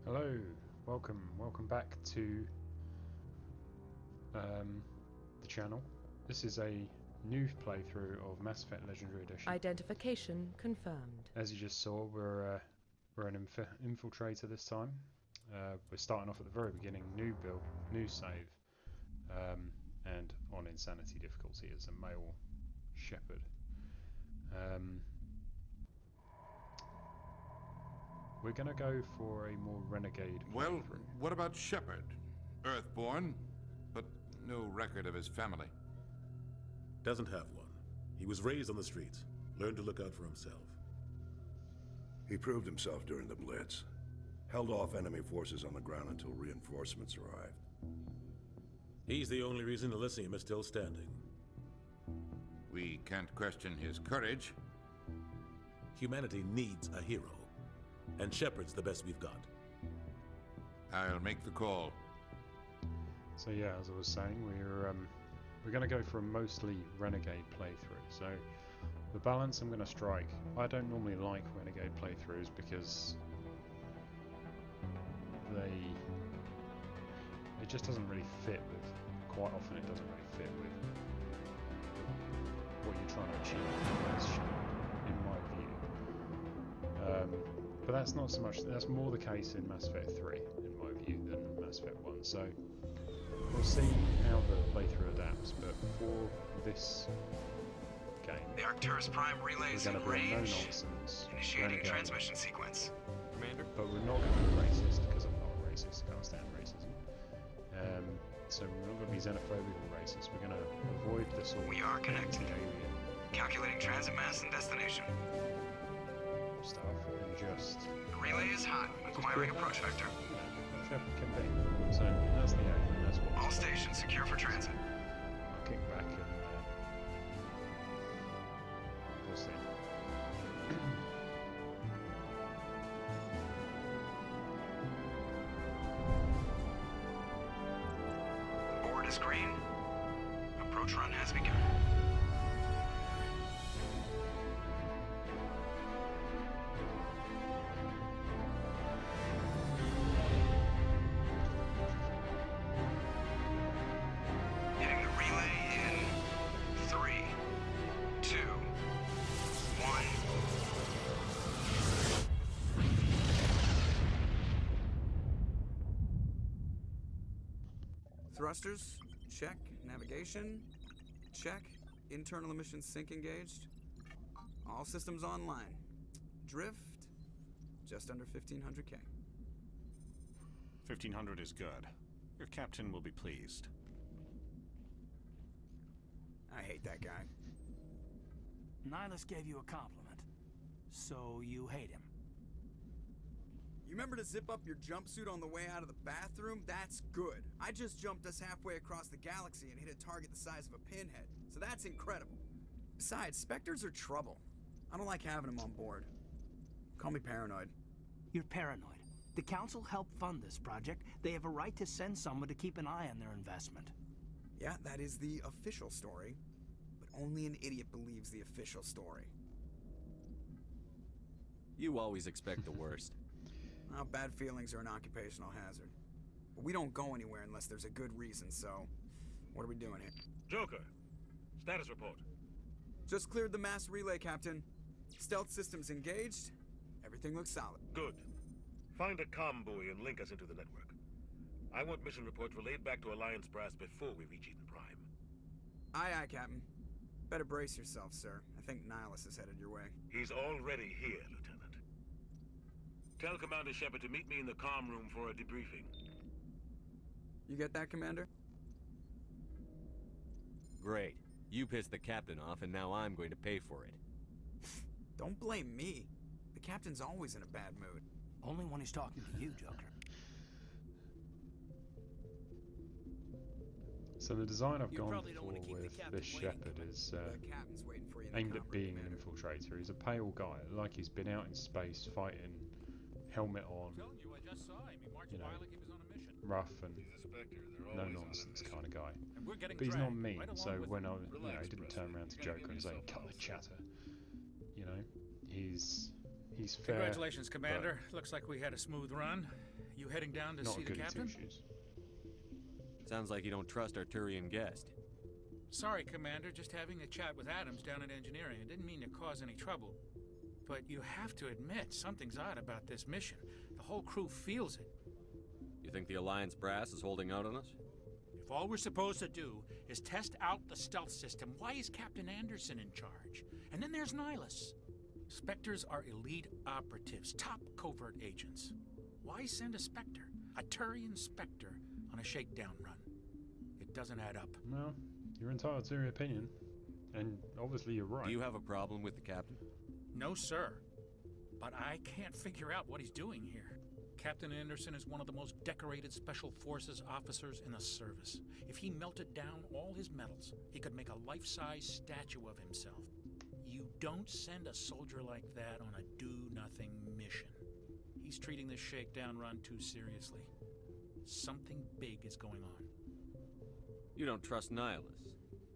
Hello, welcome back to the channel. This is a new playthrough of Mass Effect Legendary Edition. Identification confirmed. As you just saw, we're an infiltrator this time. We're starting off at the very beginning, new build, new save, and on insanity difficulty as a male shepherd. We're going to go for a more renegade Well, playthrough. what about Shepard? Earthborn, but no record of his family. Doesn't have one. He was raised on the streets, learned to look out for himself. He proved himself during the Blitz. Held off enemy forces on the ground until reinforcements arrived. He's the only reason Elysium is still standing. We can't question his courage. Humanity needs a hero, and Shepard's the best we've got. I'll make the call. So yeah, as I was saying, we're going to go for a mostly renegade playthrough. So the balance I'm going to strike. I don't normally like renegade playthroughs because it just doesn't really fit with. Quite often, it doesn't really fit with what you're trying to achieve as Shepard, in my view. But that's not so much. That's more the case in Mass Effect 3, in my view, than Mass Effect 1. So we'll see how the playthrough adapts. But for this game, The Arcturus Prime we're relay's going in to be a range. no-nonsense Initiating renegade. transmission sequence. Commander? But we're not going to be racist, because I'm not a racist. I can't stand racism. So we're not going to be xenophobic or racist. We're going to avoid the sort We are connected. alien Calculating transit mass and destination. stuff and just The relay is hot, acquiring approach vector. Shepard can be. So that's the aim, and that's what All stations secure for transit. I'll kick back and we'll see. Board is green. Approach run has begun. Hitting the relay in 3, 2, 1. Thrusters, check. Navigation, check. Internal emission sync engaged. All systems online. Drift, just under 1500K. 1500 is good. Your captain will be pleased. I hate that guy. Nihilus gave you a compliment, so you hate him. You remember to zip up your jumpsuit on the way out of the bathroom? That's good. I just jumped us halfway across the galaxy and hit a target the size of a pinhead, so that's incredible. Besides, Spectres are trouble. I don't like having them on board. Call me paranoid. You're paranoid. The Council helped fund this project. They have a right to send someone to keep an eye on their investment. Yeah, that is the official story, but only an idiot believes the official story. You always expect the worst. Well, bad feelings are an occupational hazard. But we don't go anywhere unless there's a good reason, so what are we doing here? Joker, status report. Just cleared the mass relay, Captain. Stealth systems engaged. Everything looks solid. Good. Find a comm buoy and link us into the network. I want mission reports relayed back to Alliance Brass before we reach Eden Prime. Aye, aye, Captain. Better brace yourself, sir. I think Nihilus is headed your way. He's already here, Lieutenant. Tell Commander Shepard to meet me in the comm room for a debriefing. You get that, Commander? Great. You pissed the captain off, and now I'm going to pay for it. Don't blame me. The Captain's always in a bad mood. Only when he's talking to you, Joker. So the design I've gone probably don't for want to keep the with captain this waiting, Shepard is The Captain's waiting for you in the aimed comm at room, being an Commander. infiltrator. He's a pale guy, like he's been out in space fighting, helmet on, I just saw him. He marched You know, by like he was on a mission. rough and He's a Spectre. They're no always on a nonsense mission. kind of guy. And we're getting But he's not dragged mean, right along so with when him. I, he didn't turn around to Joker and say, "Cut the chatter." You know, he's fair. Congratulations, Commander. Looks like we had a smooth run. You heading down to Not see a the goody captain? two-shoes. Sounds like you don't trust our Turian guest. Sorry, Commander. Just having a chat with Adams down at engineering. I didn't mean to cause any trouble. But you have to admit, something's odd about this mission. The whole crew feels it. You think the Alliance brass is holding out on us? If all we're supposed to do is test out the stealth system, why is Captain Anderson in charge? And then there's Nihilus. Spectres are elite operatives, top covert agents. Why send a Spectre, a Turian Spectre, on a shakedown run? It doesn't add up. Well, you're entitled to your opinion. And obviously you're right. Do you have a problem with the captain? No, sir. But I can't figure out what he's doing here. Captain Anderson is one of the most decorated Special Forces officers in the service. If he melted down all his medals, he could make a life-size statue of himself. You don't send a soldier like that on a do-nothing mission. He's treating this shakedown run too seriously. Something big is going on. You don't trust Nihilus?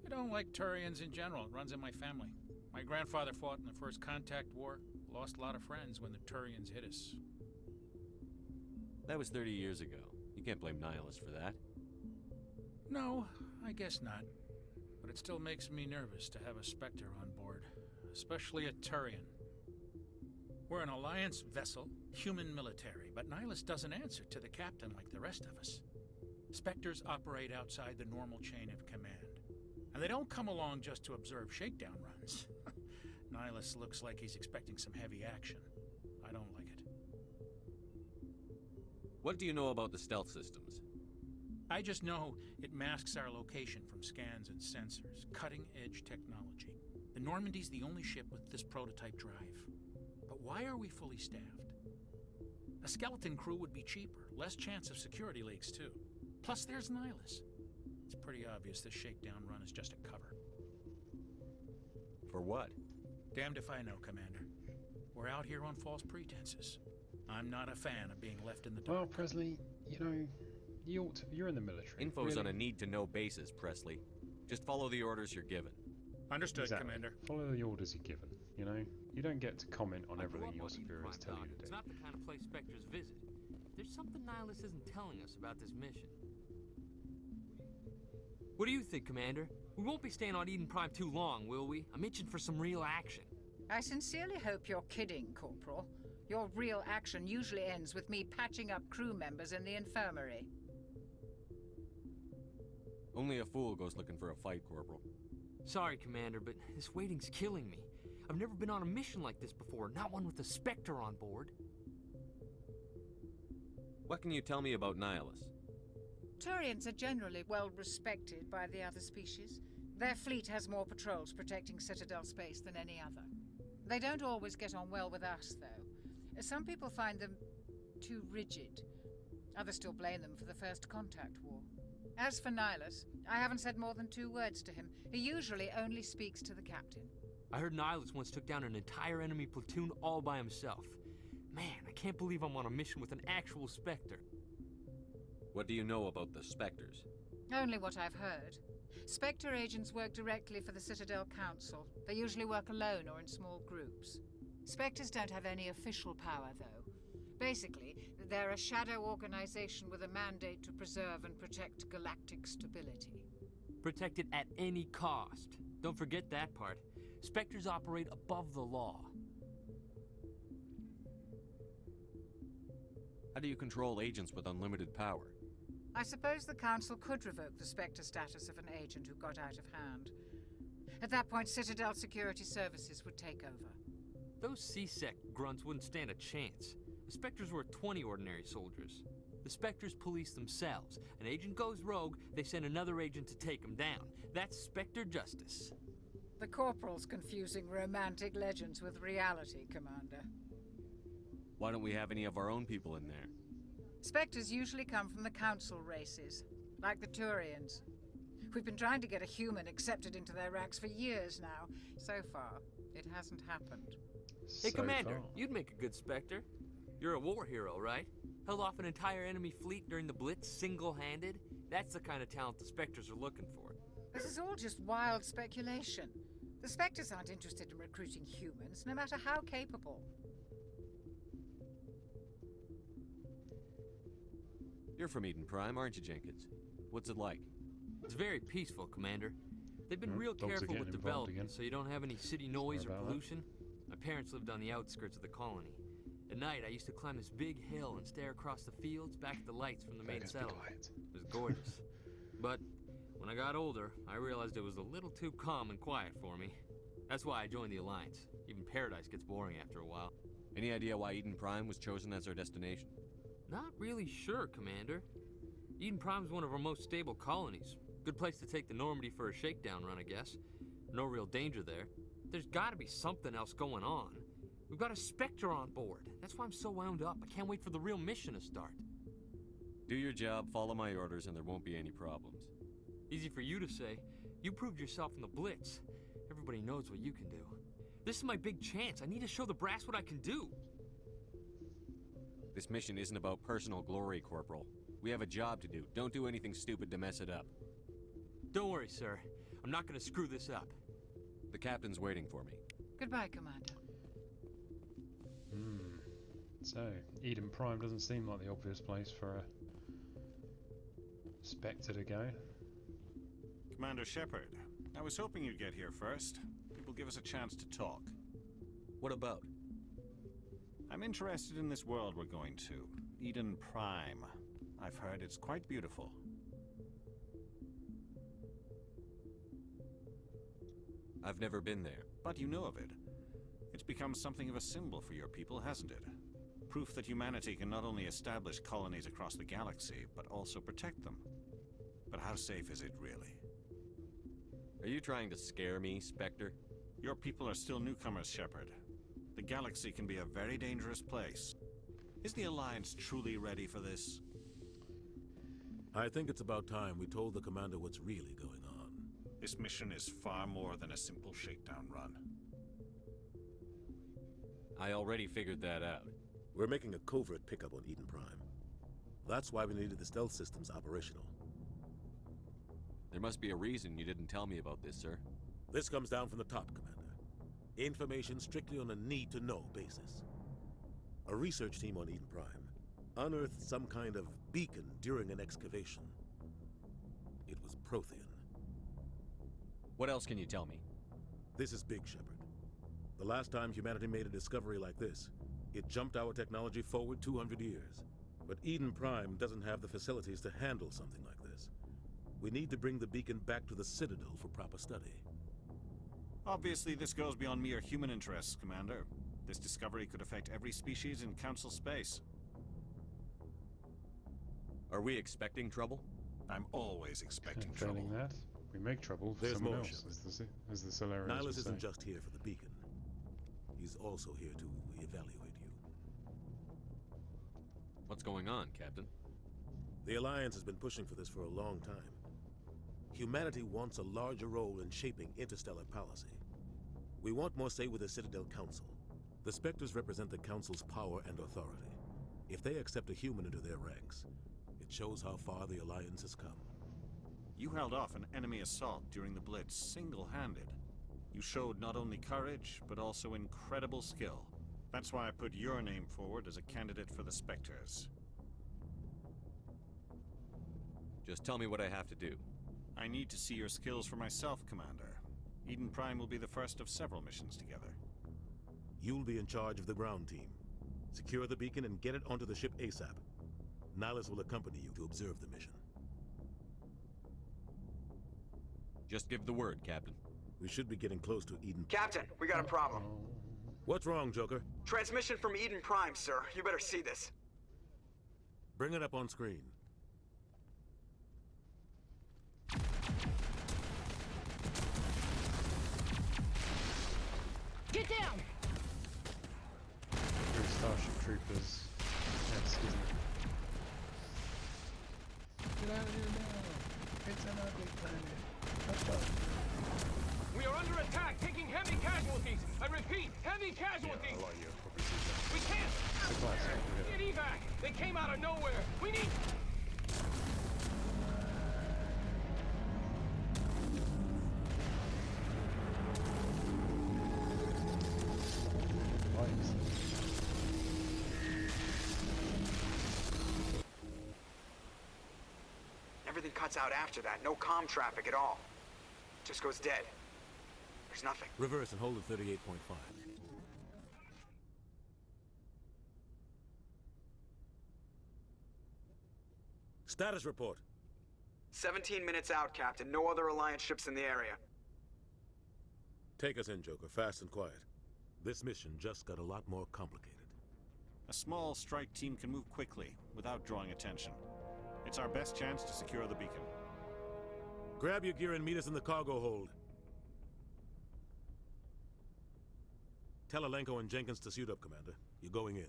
I don't like Turians in general. It runs in my family. My grandfather fought in the First Contact War. Lost a lot of friends when the Turians hit us. That was 30 years ago. You can't blame Nihilus for that. No, I guess not. But it still makes me nervous to have a Spectre on board. Especially a Turian. We're an Alliance vessel, human military, but Nihilus doesn't answer to the captain like the rest of us. Spectres operate outside the normal chain of command. And they don't come along just to observe shakedown runs. Nihilus looks like he's expecting some heavy action. I don't like it. What do you know about the stealth systems? I just know it masks our location from scans and sensors. Cutting-edge technology. The Normandy's the only ship with this prototype drive. But why are we fully staffed? A skeleton crew would be cheaper. Less chance of security leaks, too. Plus, there's Nihilus. It's pretty obvious this shakedown run is just a cover. For what? Damned if I know, Commander. We're out here on false pretenses. I'm not a fan of being left in the dark. Well, Presley, you know, you're in the military. Info's really? on a need-to-know basis, Presley. Just follow the orders you're given. Understood, Exactly. Commander. Follow the orders you're given, you know? You don't get to comment on everything your superiors tell you to It's do. not the kind of place Spectres visit. There's something Nihilus isn't telling us about this mission. What do you think, Commander? We won't be staying on Eden Prime too long, will we? I'm itching for some real action. I sincerely hope you're kidding, Corporal. Your real action usually ends with me patching up crew members in the infirmary. Only a fool goes looking for a fight, Corporal. Sorry, Commander, but this waiting's killing me. I've never been on a mission like this before, not one with a Spectre on board. What can you tell me about Nihilus? Turians are generally well respected by the other species. Their fleet has more patrols protecting Citadel space than any other. They don't always get on well with us, though. Some people find them too rigid. Others still blame them for the First Contact War. As for Nihilus, I haven't said more than 2 words to him. He usually only speaks to the captain. I heard Nihilus once took down an entire enemy platoon all by himself. Man, I can't believe I'm on a mission with an actual Spectre. What do you know about the Spectres? Only what I've heard. Spectre agents work directly for the Citadel Council. They usually work alone or in small groups. Spectres don't have any official power, though. Basically, they're a shadow organization with a mandate to preserve and protect galactic stability. Protected at any cost. Don't forget that part. Spectres operate above the law. How do you control agents with unlimited power? I suppose the Council could revoke the Spectre status of an agent who got out of hand. At that point, Citadel Security Services would take over. Those C-Sec grunts wouldn't stand a chance. The Spectres were 20 ordinary soldiers. The Spectres police themselves. An agent goes rogue, they send another agent to take him down. That's Spectre justice. The Corporal's confusing romantic legends with reality, Commander. Why don't we have any of our own people in there? Spectres usually come from the Council races, like the Turians. We've been trying to get a human accepted into their ranks for years now. So far, it hasn't happened. Hey, Commander, you'd make a good Spectre. You're a war hero, right? Held off an entire enemy fleet during the Blitz single-handed? That's the kind of talent the Spectres are looking for. This is all just wild speculation. The Spectres aren't interested in recruiting humans, no matter how capable. You're from Eden Prime, aren't you, Jenkins? What's it like? It's very peaceful, Commander. They've been real dogs are careful getting with involved development, again. so you don't have any city noise or about that. pollution. My parents lived on the outskirts of the colony. At night, I used to climb this big hill and stare across the fields back at the lights from the main Vegas, be settlement. quiet. It was gorgeous. But when I got older, I realized it was a little too calm and quiet for me. That's why I joined the Alliance. Even Paradise gets boring after a while. Any idea why Eden Prime was chosen as our destination? Not really sure, Commander. Eden Prime's one of our most stable colonies. Good place to take the Normandy for a shakedown run, I guess. No real danger there. There's gotta be something else going on. We've got a Spectre on board. That's why I'm so wound up. I can't wait for the real mission to start. Do your job, follow my orders, and there won't be any problems. Easy for you to say. You proved yourself in the Blitz. Everybody knows what you can do. This is my big chance. I need to show the brass what I can do. This mission isn't about personal glory, Corporal. We have a job to do. Don't do anything stupid to mess it up. Don't worry, sir. I'm not gonna screw this up. The captain's waiting for me. Goodbye, Commander. So, Eden Prime doesn't seem like the obvious place for a Spectre to go. Commander Shepard, I was hoping you'd get here first. It will give us a chance to talk. What about? I'm interested in this world we're going to, Eden Prime. I've heard it's quite beautiful. I've never been there. But you know of it. It's become something of a symbol for your people, hasn't it? Proof that humanity can not only establish colonies across the galaxy, but also protect them. But how safe is it, really? Are you trying to scare me, Spectre? Your people are still newcomers, Shepard. The galaxy can be a very dangerous place. Is the Alliance truly ready for this? I think it's about time we told the commander what's really going on. This mission is far more than a simple shakedown run. I already figured that out. We're making a covert pickup on Eden Prime. That's why we needed the stealth systems operational. There must be a reason you didn't tell me about this, sir. This comes down from the top, Commander. Information strictly on a need-to-know basis. A research team on Eden Prime unearthed some kind of beacon during an excavation. It was Prothean. What else can you tell me? This is big, Shepard. The last time humanity made a discovery like this, it jumped our technology forward 200 years. But Eden Prime doesn't have the facilities to handle something like this. We need to bring the beacon back to the Citadel for proper study. Obviously, this goes beyond mere human interests, Commander. This discovery could affect every species in Council space. Are we expecting trouble? I'm always expecting Failing trouble. that, we make trouble for There's someone more, else, Shepard. as the Solarians would Nihilus say. isn't just here for the beacon. He's also here to evaluate you. What's going on, Captain? The Alliance has been pushing for this for a long time. Humanity wants a larger role in shaping interstellar policy. We want more say with the Citadel Council. The Spectres represent the Council's power and authority. If they accept a human into their ranks, it shows how far the Alliance has come. You held off an enemy assault during the Blitz single-handed. You showed not only courage, but also incredible skill. That's why I put your name forward as a candidate for the Spectres. Just tell me what I have to do. I need to see your skills for myself, Commander. Eden Prime will be the first of several missions together. You'll be in charge of the ground team. Secure the beacon and get it onto the ship ASAP. Nihilus will accompany you to observe the mission. Just give the word, Captain. We should be getting close to Eden. Captain, we got a problem. What's wrong, Joker? Transmission from Eden Prime, sir. You better see this. Bring it up on screen. Get down! Very Starship Troopers. Excuse me. Get out of here now. It's an ugly planet. Let's go. We are under attack, taking heavy casualties. I repeat, heavy casualties. Yeah, a lot of you have probably seen that. We can't. Supply sector, Get evac. They came out of nowhere. We need. Everything cuts out after that. No comm traffic at all. Just goes dead. There's nothing. Reverse and hold at 38.5. Status report. 17 minutes out, Captain. No other Alliance ships in the area. Take us in, Joker, fast and quiet. This mission just got a lot more complicated. A small strike team can move quickly, without drawing attention. It's our best chance to secure the beacon. Grab your gear and meet us in the cargo hold. Tell Alenko and Jenkins to suit up, Commander. You're going in.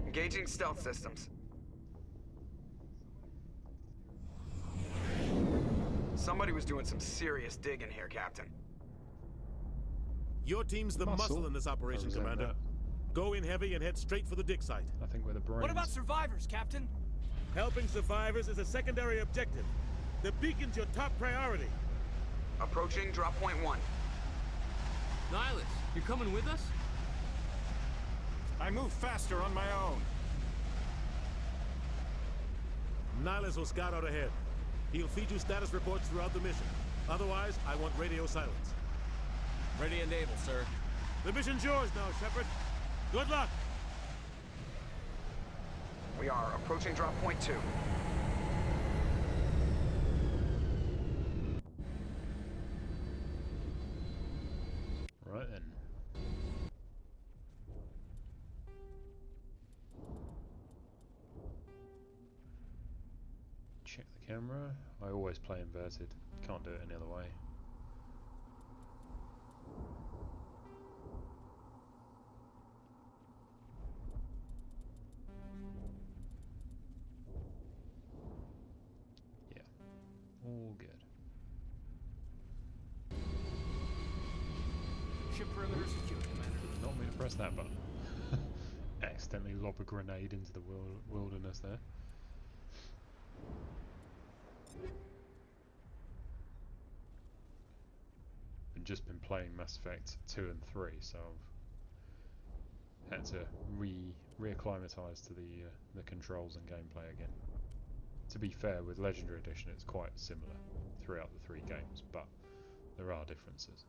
Engaging stealth systems. Somebody was doing some serious digging here, Captain. Your team's the muscle in this operation, Commander. Go in heavy and head straight for the dig site. I think we're the brains. What about survivors, Captain? Helping survivors is a secondary objective. The beacon's your top priority. Approaching drop point 1. Nihilus, you coming with us? I move faster on my own. Nihilus will scout out ahead. He'll feed you status reports throughout the mission. Otherwise, I want radio silence. Ready and able, sir. The mission's yours now, Shepard. Good luck! We are approaching drop point 2. Right then. Check the camera. I always play inverted. Can't do it any other way. Yeah. All good. Ship perimeter secure, Commander. Did not mean to press that button. Accidentally lob a grenade into the wilderness there. I've just been playing Mass Effect 2 and 3, so I've had to reacclimatise to the controls and gameplay again. To be fair, with Legendary Edition it's quite similar throughout the 3 games, but there are differences.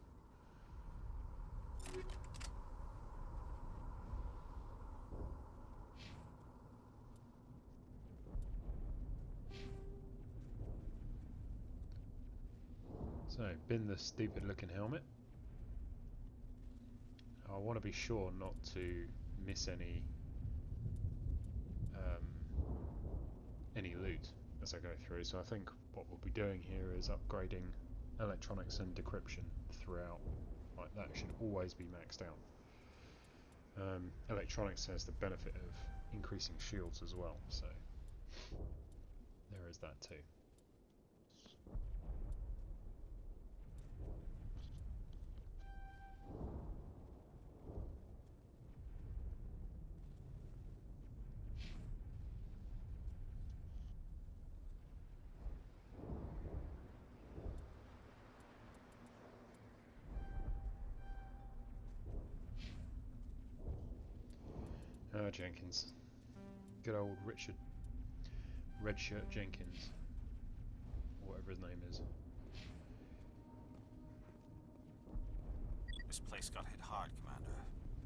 So, bin the stupid looking helmet. I want to be sure not to miss any loot as I go through, so I think what we'll be doing here is upgrading electronics and decryption throughout. Like, that should always be maxed out. Electronics has the benefit of increasing shields as well, so there is that too. Jenkins. Good old Richard Redshirt Jenkins. Whatever his name is. This place got hit hard, Commander.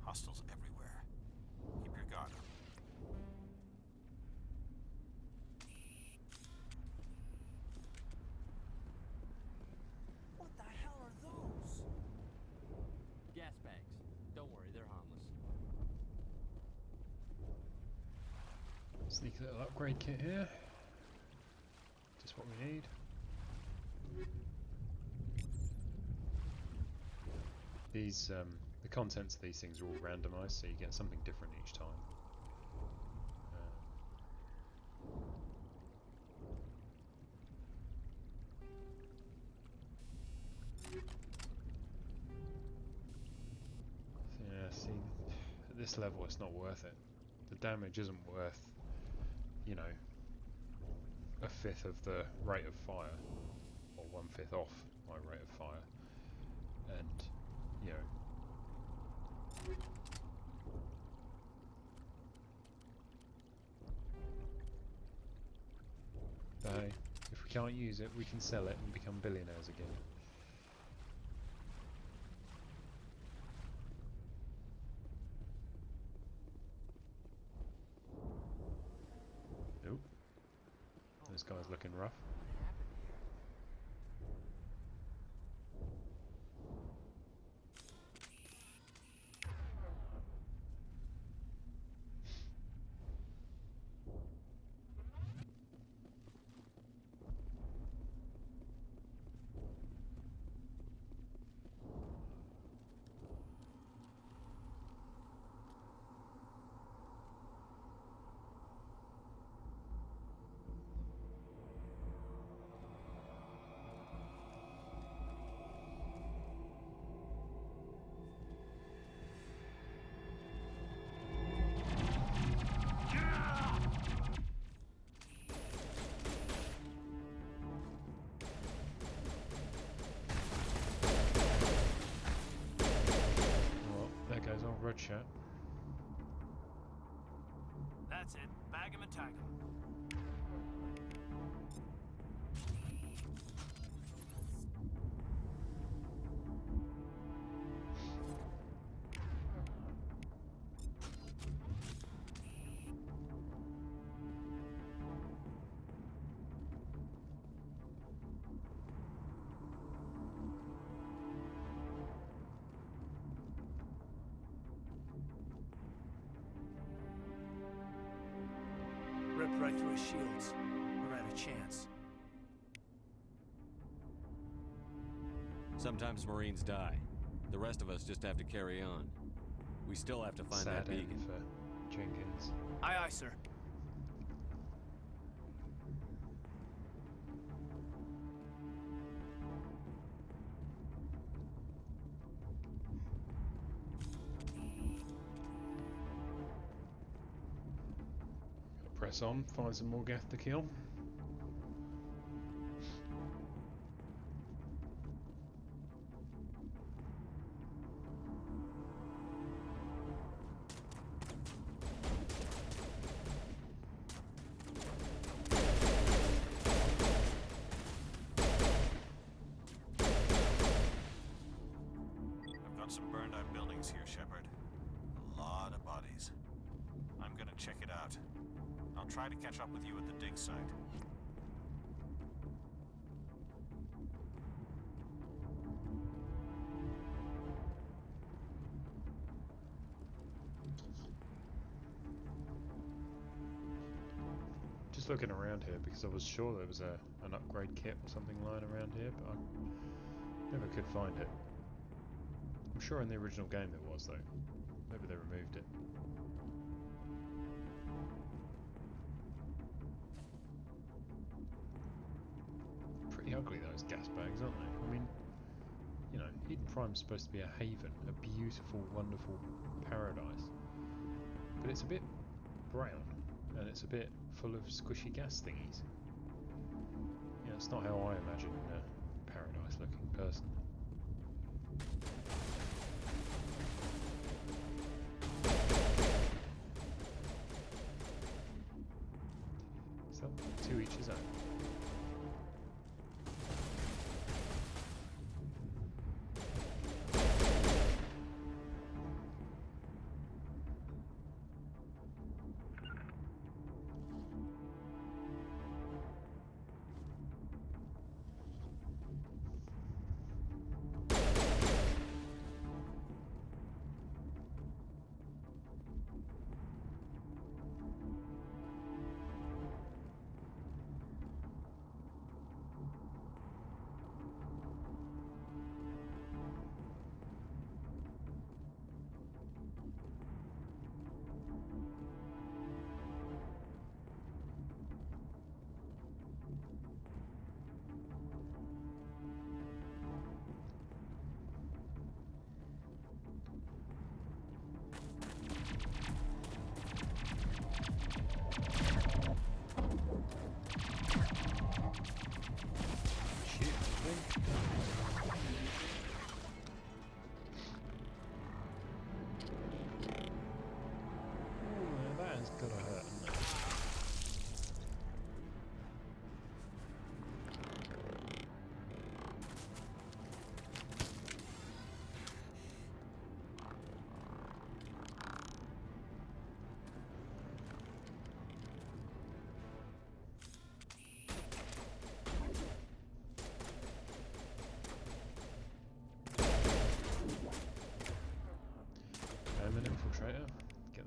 Hostiles everywhere. Keep your guard up. What the hell are those? Gas bags. Don't worry, they're harmless. Sneaky little upgrade kit here. Just what we need. These, the contents of these things are all randomised, so you get something different each time. Yeah, see, at this level it's not worth it. The damage isn't worth, you know, 1/5 of the rate of fire, or 1/5 off my rate of fire, and you know, can't use it, we can sell it and become billionaires again. Nope. This guy's looking rough. Red shirt. That's it. Bag him and tag him. Ripped right through his shields. We're out of chance. Sometimes Marines die. The rest of us just have to carry on. We still have to find that beacon. For Jenkins. Aye, aye, sir. Press on, find some more Geth to kill. I've got some burned out buildings here, Shepard. A lot of bodies. I'm gonna check it out. I'll try to catch up with you at the dig site. Just looking around here because I was sure there was an upgrade kit or something lying around here, but I never could find it. I'm sure in the original game there was though. Maybe they removed it. Pretty ugly those gas bags, aren't they? I mean, you know, Eden Prime's supposed to be a haven, a beautiful, wonderful paradise. But it's a bit brown, and it's a bit full of squishy gas thingies. Yeah, it's not how I imagine paradise looking personally. So, to each his own.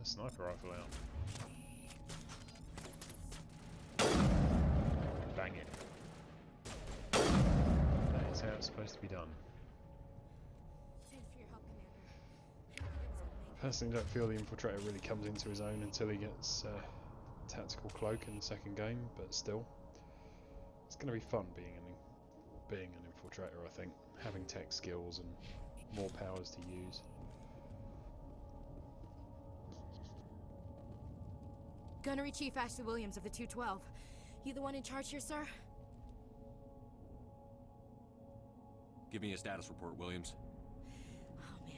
the sniper rifle out. Bang it. That is how it's supposed to be done. Thanks for your help, Commander. I personally don't feel the Infiltrator really comes into his own until he gets tactical cloak in the second game, but still, it's going to be fun being an Infiltrator. I think having tech skills and more powers to use. Gunnery Chief Ashley Williams of the 212. You the one in charge here, sir? Give me a status report, Williams. Oh man.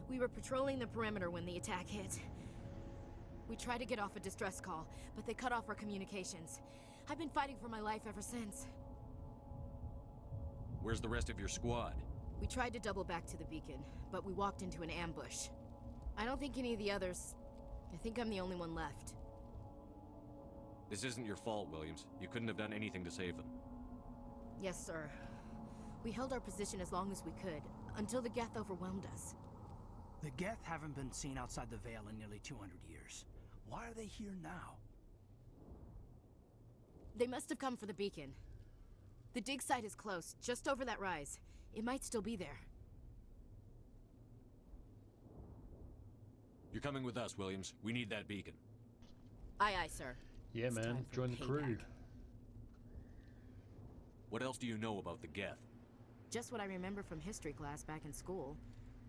We were patrolling the perimeter when the attack hit. We tried to get off a distress call, but they cut off our communications. I've been fighting for my life ever since. Where's the rest of your squad? We tried to double back to the beacon, but we walked into an ambush. I don't think any of the others... I think I'm the only one left. This isn't your fault, Williams. You couldn't have done anything to save them. Yes, sir. We held our position as long as we could, until the Geth overwhelmed us. The Geth haven't been seen outside the Veil in nearly 200 years. Why are they here now? They must have come for the beacon. The dig site is close, just over that rise. It might still be there. You're coming with us, Williams. We need that beacon. Aye, aye, sir. Yeah, It's man. time for Join the crew. payback. What else do you know about the Geth? Just what I remember from history class back in school.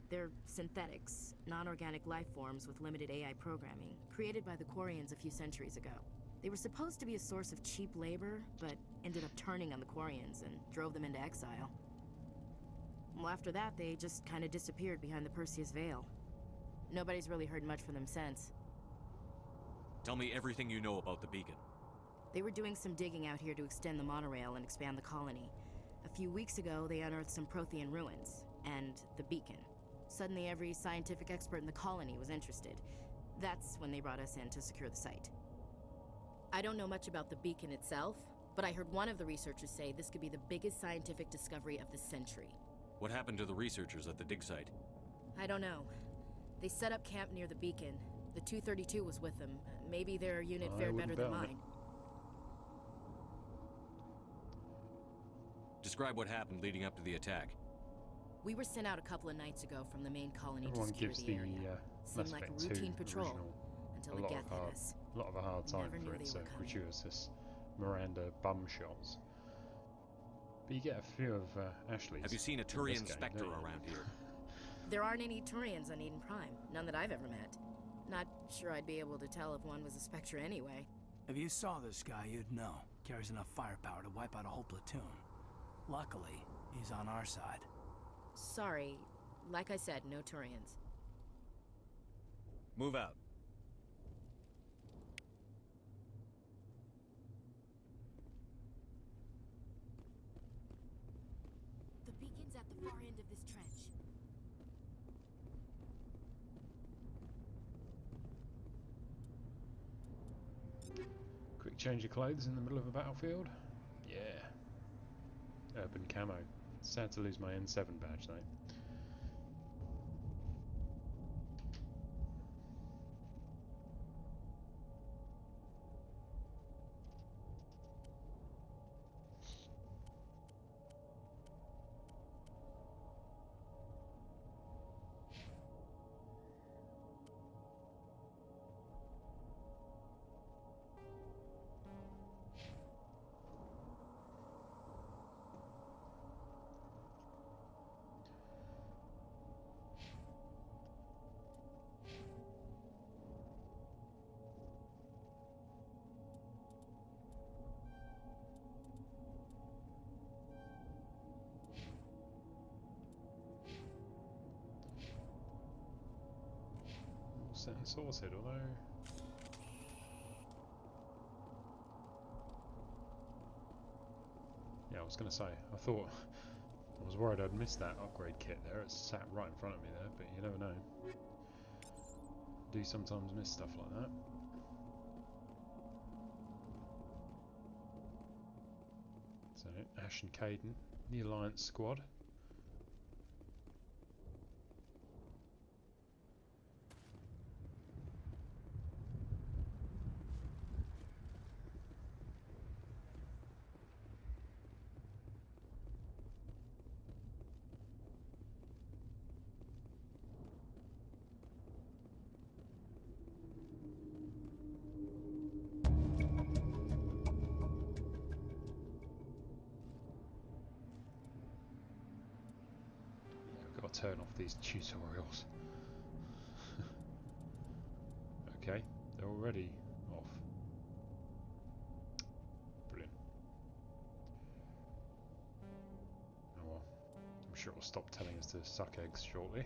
They're synthetics, non-organic life forms with limited AI programming, created by the Quarians a few centuries ago. They were supposed to be a source of cheap labor, but ended up turning on the Quarians and drove them into exile. Well, after that, they just kind of disappeared behind the Perseus Veil. Nobody's really heard much from them since. Tell me everything you know about the beacon. They were doing some digging out here to extend the monorail and expand the colony. A few weeks ago, they unearthed some Prothean ruins, and the beacon. Suddenly, every scientific expert in the colony was interested. That's when they brought us in to secure the site. I don't know much about the beacon itself, but I heard one of the researchers say this could be the biggest scientific discovery of the century. What happened to the researchers at the dig site? I don't know. They set up camp near the beacon. The 232 was with them. Maybe their unit fared better than mine. Describe what happened leading up to the attack. We were sent out a couple of nights ago from the main colony Everyone to secure gives the the area. Seemed Mass like a Effect 2 routine patrol original until a the lot Geth of hit hard, us. lot of a hard time Never knew for they its were coming. gratuitous Miranda bum shots. But you get a few of Ashley's. Have you seen a in this Turian game, Spectre don't you? around here? There aren't any Turians on Eden Prime. None that I've ever met. Not sure I'd be able to tell if one was a Spectre anyway. If you saw this guy, you'd know. Carries enough firepower to wipe out a whole platoon. Luckily, he's on our side. Sorry. Like I said, no Turians. Move out. The beacon's at the far end of this trench. Quick change of clothes in the middle of a battlefield? Yeah. Urban camo. Sad to lose my N7 badge though. Set and sorted, although yeah, I was going to say, I was worried I'd missed that upgrade kit there. It's sat right in front of me there, but you never know. Do sometimes miss stuff like that. So Ash and Caden, the Alliance squad. to turn off these tutorials. Okay, they're already off. Brilliant. Oh well, I'm sure it'll stop telling us to suck eggs shortly.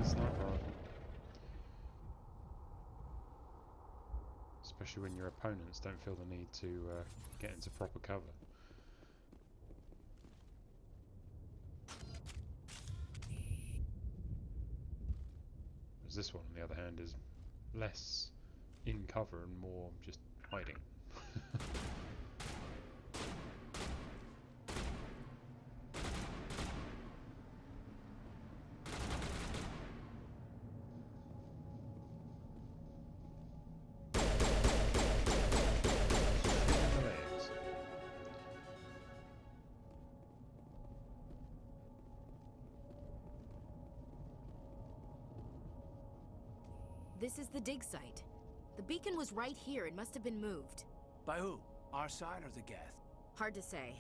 Sniper rifle. Especially when your opponents don't feel the need to get into proper cover. Whereas this one, on the other hand, is less in cover and more just hiding. This is the dig site. The beacon was right here. It must have been moved. By who? Our side or the Geth? Hard to say.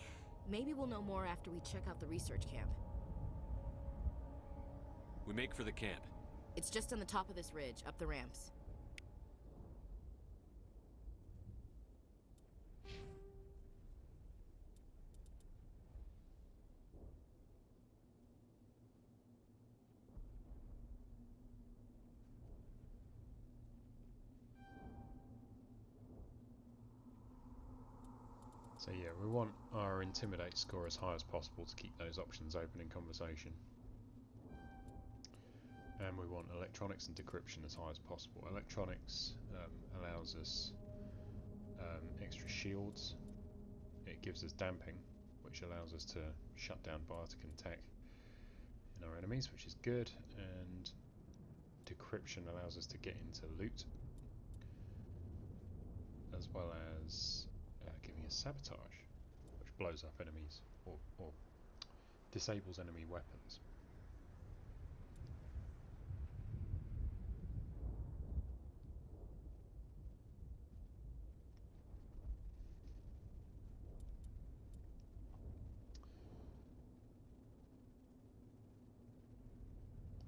Maybe we'll know more after we check out the research camp. We make for the camp. It's just on the top of this ridge, up the ramps. So yeah, we want our Intimidate score as high as possible to keep those options open in conversation. And we want electronics and decryption as high as possible. Electronics allows us extra shields. It gives us damping, which allows us to shut down biotic tech in our enemies, which is good. And decryption allows us to get into loot, as well as giving us sabotage, which blows up enemies or disables enemy weapons.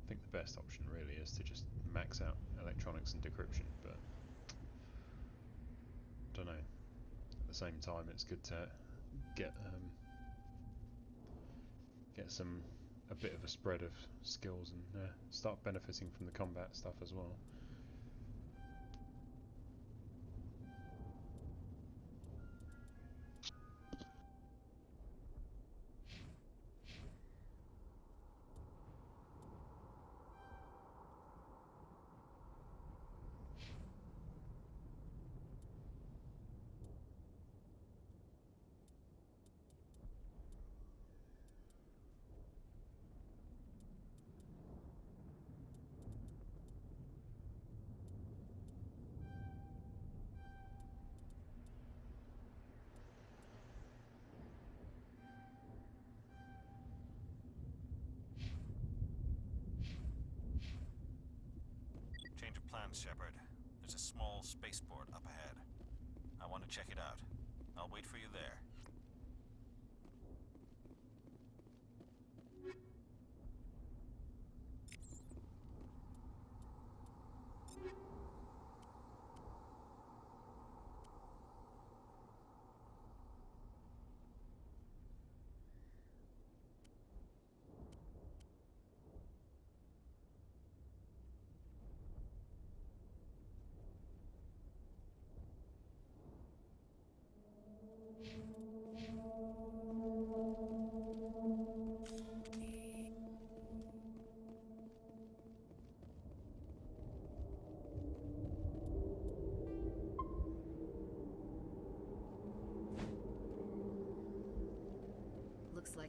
I think the best option really is to just max out electronics and decryption, but I don't know. At the same time, it's good to get a bit of a spread of skills and start benefiting from the combat stuff as well. Change of plans, Shepard. There's a small spaceport up ahead. I want to check it out. I'll wait for you there.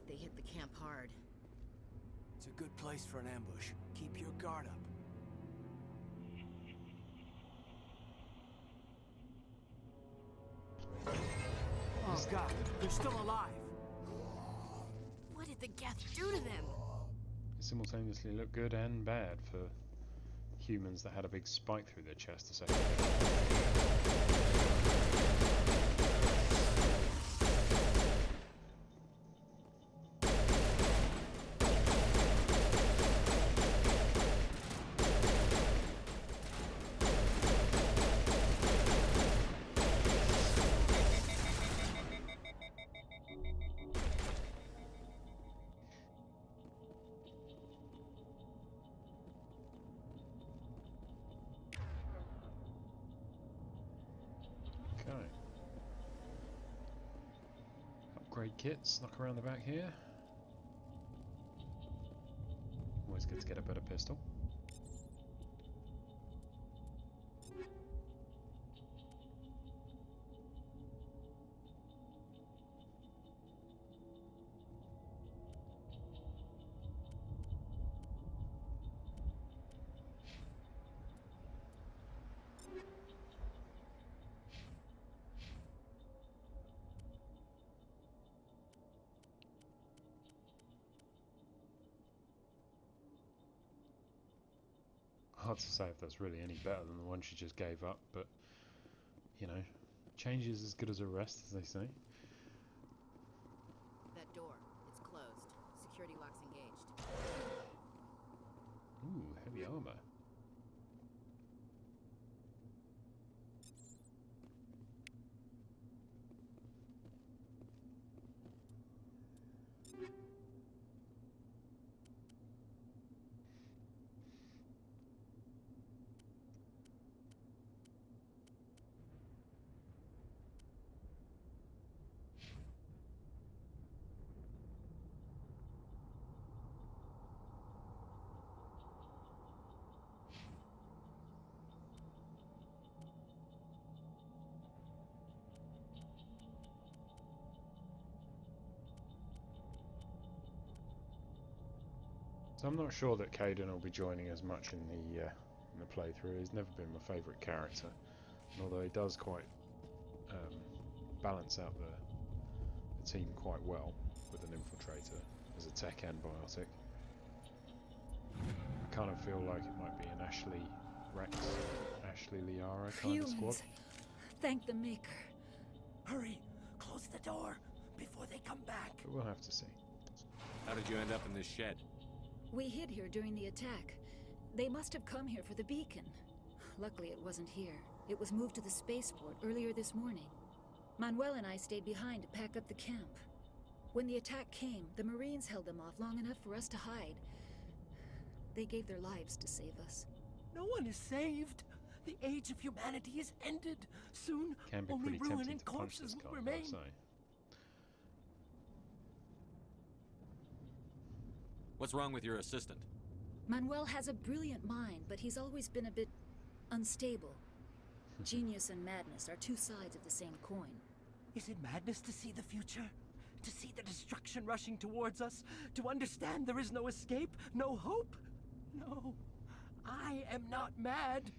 they hit the camp hard. It's a good place for an ambush. Keep your guard up. Oh god, they're still alive! What did the Geth do to them? It simultaneously looked good and bad for humans that had a big spike through their chest a second ago. Upgrade kits, snuck around the back here. Always good to get a better pistol. Hard to say if that's really any better than the one she just gave up, but you know, change is as good as a rest, as they say. That door, it's closed. Security lock's engaged. Ooh, heavy armor. So I'm not sure that Caden will be joining as much in the playthrough. He's never been my favourite character, and although he does quite balance out the team quite well with an infiltrator as a tech and biotic. I kind of feel like it might be an Ashley Rex, Ashley Liara kind of squad. Thank the Maker. Hurry! Close the door before they come back. But we'll have to see. How did you end up in this shed? We hid here during the attack. They must have come here for the beacon. Luckily it wasn't here. It was moved to the spaceport earlier this morning. Manuel and I stayed behind to pack up the camp. When the attack came, the Marines held them off long enough for us to hide. They gave their lives to save us. No one is saved. The age of humanity is ended. Soon, Can be only pretty ruin tempting and to punch corpses this will guy, remain. I'd say. What's wrong with your assistant? Manuel has a brilliant mind, but he's always been a bit unstable. Genius and madness are two sides of the same coin. Is it madness to see the future? To see the destruction rushing towards us? To understand there is no escape? No hope? No. I am not mad.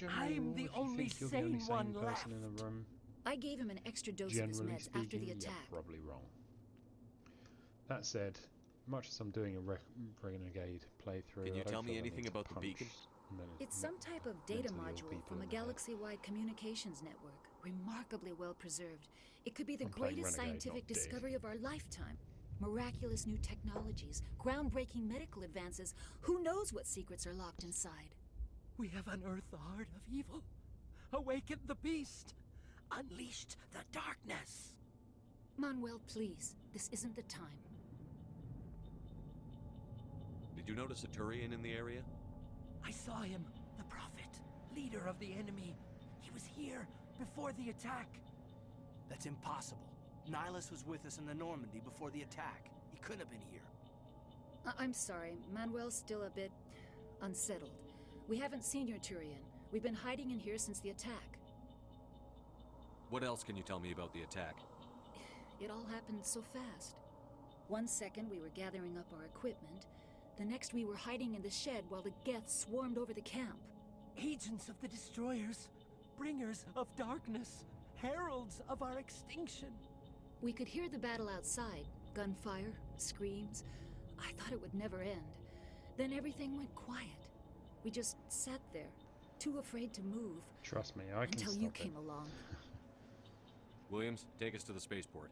I'm the only sane one left. In the room? I gave him an extra dose of his meds after the attack. Yeah, probably wrong. That said, much as I'm doing a Renegade playthrough, Can you I tell don't me feel I anything need to about the punch beacon? It's some type of data mentally ill module people from a in the head. galaxy-wide communications network. Remarkably well preserved. It could be the I'm playing greatest Renegade, scientific not dead. discovery of our lifetime. Miraculous new technologies, groundbreaking medical advances. Who knows what secrets are locked inside? We have unearthed the heart of evil, awakened the beast, unleashed the darkness. Manuel, please, this isn't the time. Did you notice a Turian in the area? I saw him, the Prophet, leader of the enemy. He was here before the attack. That's impossible. Nihilus was with us in the Normandy before the attack. He couldn't have been here. I'm sorry, Manuel's still a bit unsettled. We haven't seen your Turian. We've been hiding in here since the attack. What else can you tell me about the attack? It all happened so fast. One second we were gathering up our equipment, the next we were hiding in the shed while the Geth swarmed over the camp. Agents of the Destroyers, bringers of darkness, heralds of our extinction. We could hear the battle outside, gunfire, screams. I thought it would never end. Then everything went quiet. We just sat there, too afraid to move. Trust me, I can until stop you it. came along. Williams, take us to the spaceport.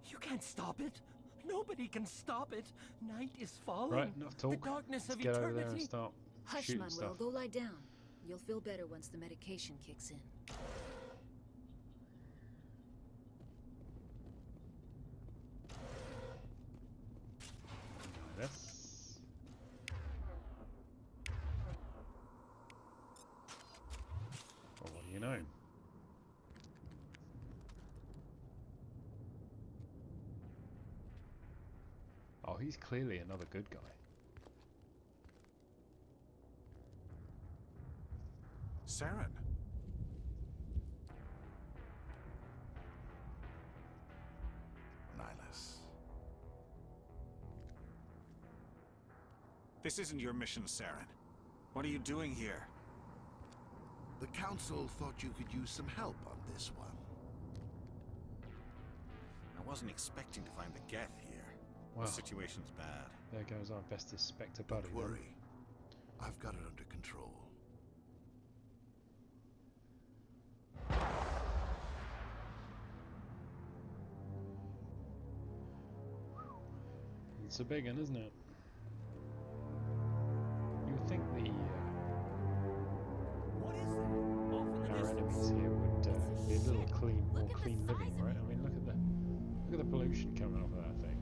You can't stop it. Nobody can stop it. Night is falling. Right, enough talk. The darkness Let's of get eternity. over there and start Hush, shooting Manuel, stuff. go lie down. You'll feel better once the medication kicks in. This. Well, what do you know? Oh, he's clearly another good guy. Saren. Nihilus. This isn't your mission, Saren. What are you doing here? The Council thought you could use some help on this one. I wasn't expecting to find the Geth here. Well, the situation's bad. There goes our bestest Spectre buddy. Don't worry. I've got it under control. It's a big one, isn't it? You would think the our enemies here would be a little more clean living, right? I mean, look at the pollution coming off of that thing.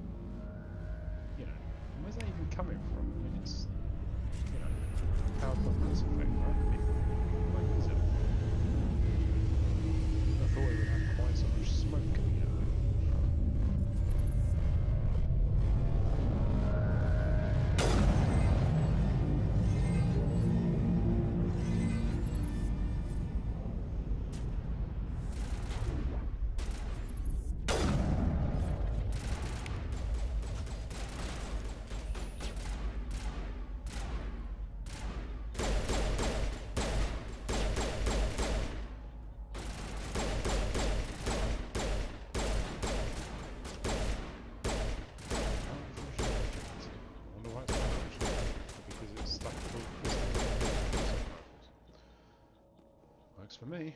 You know, where's that even coming from? I mean, it's power plant this effect, right? I mean, where is it? I thought it would have quite so much smoke coming out of it. For me.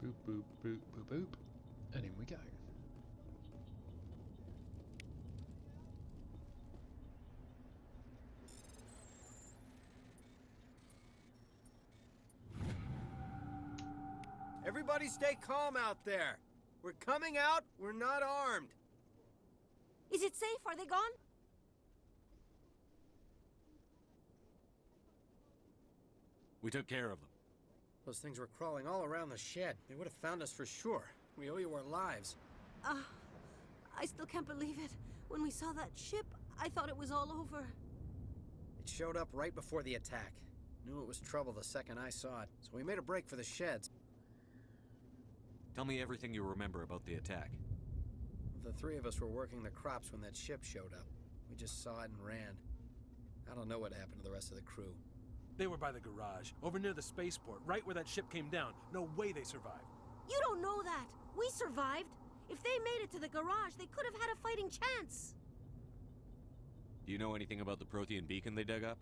Boop, boop, boop, boop, boop. And in we go. Everybody stay calm out there. We're coming out. We're not armed. Is it safe? Are they gone? We took care of them. Those things were crawling all around the shed. They would have found us for sure. We owe you our lives. I still can't believe it. When we saw that ship, I thought it was all over. It showed up right before the attack. Knew it was trouble the second I saw it, so we made a break for the sheds. Tell me everything you remember about the attack. The three of us were working the crops when that ship showed up. We just saw it and ran. I don't know what happened to the rest of the crew. They were by the garage, over near the spaceport, right where that ship came down. No way they survived. You don't know that. We survived. If they made it to the garage, they could have had a fighting chance. Do you know anything about the Prothean beacon they dug up?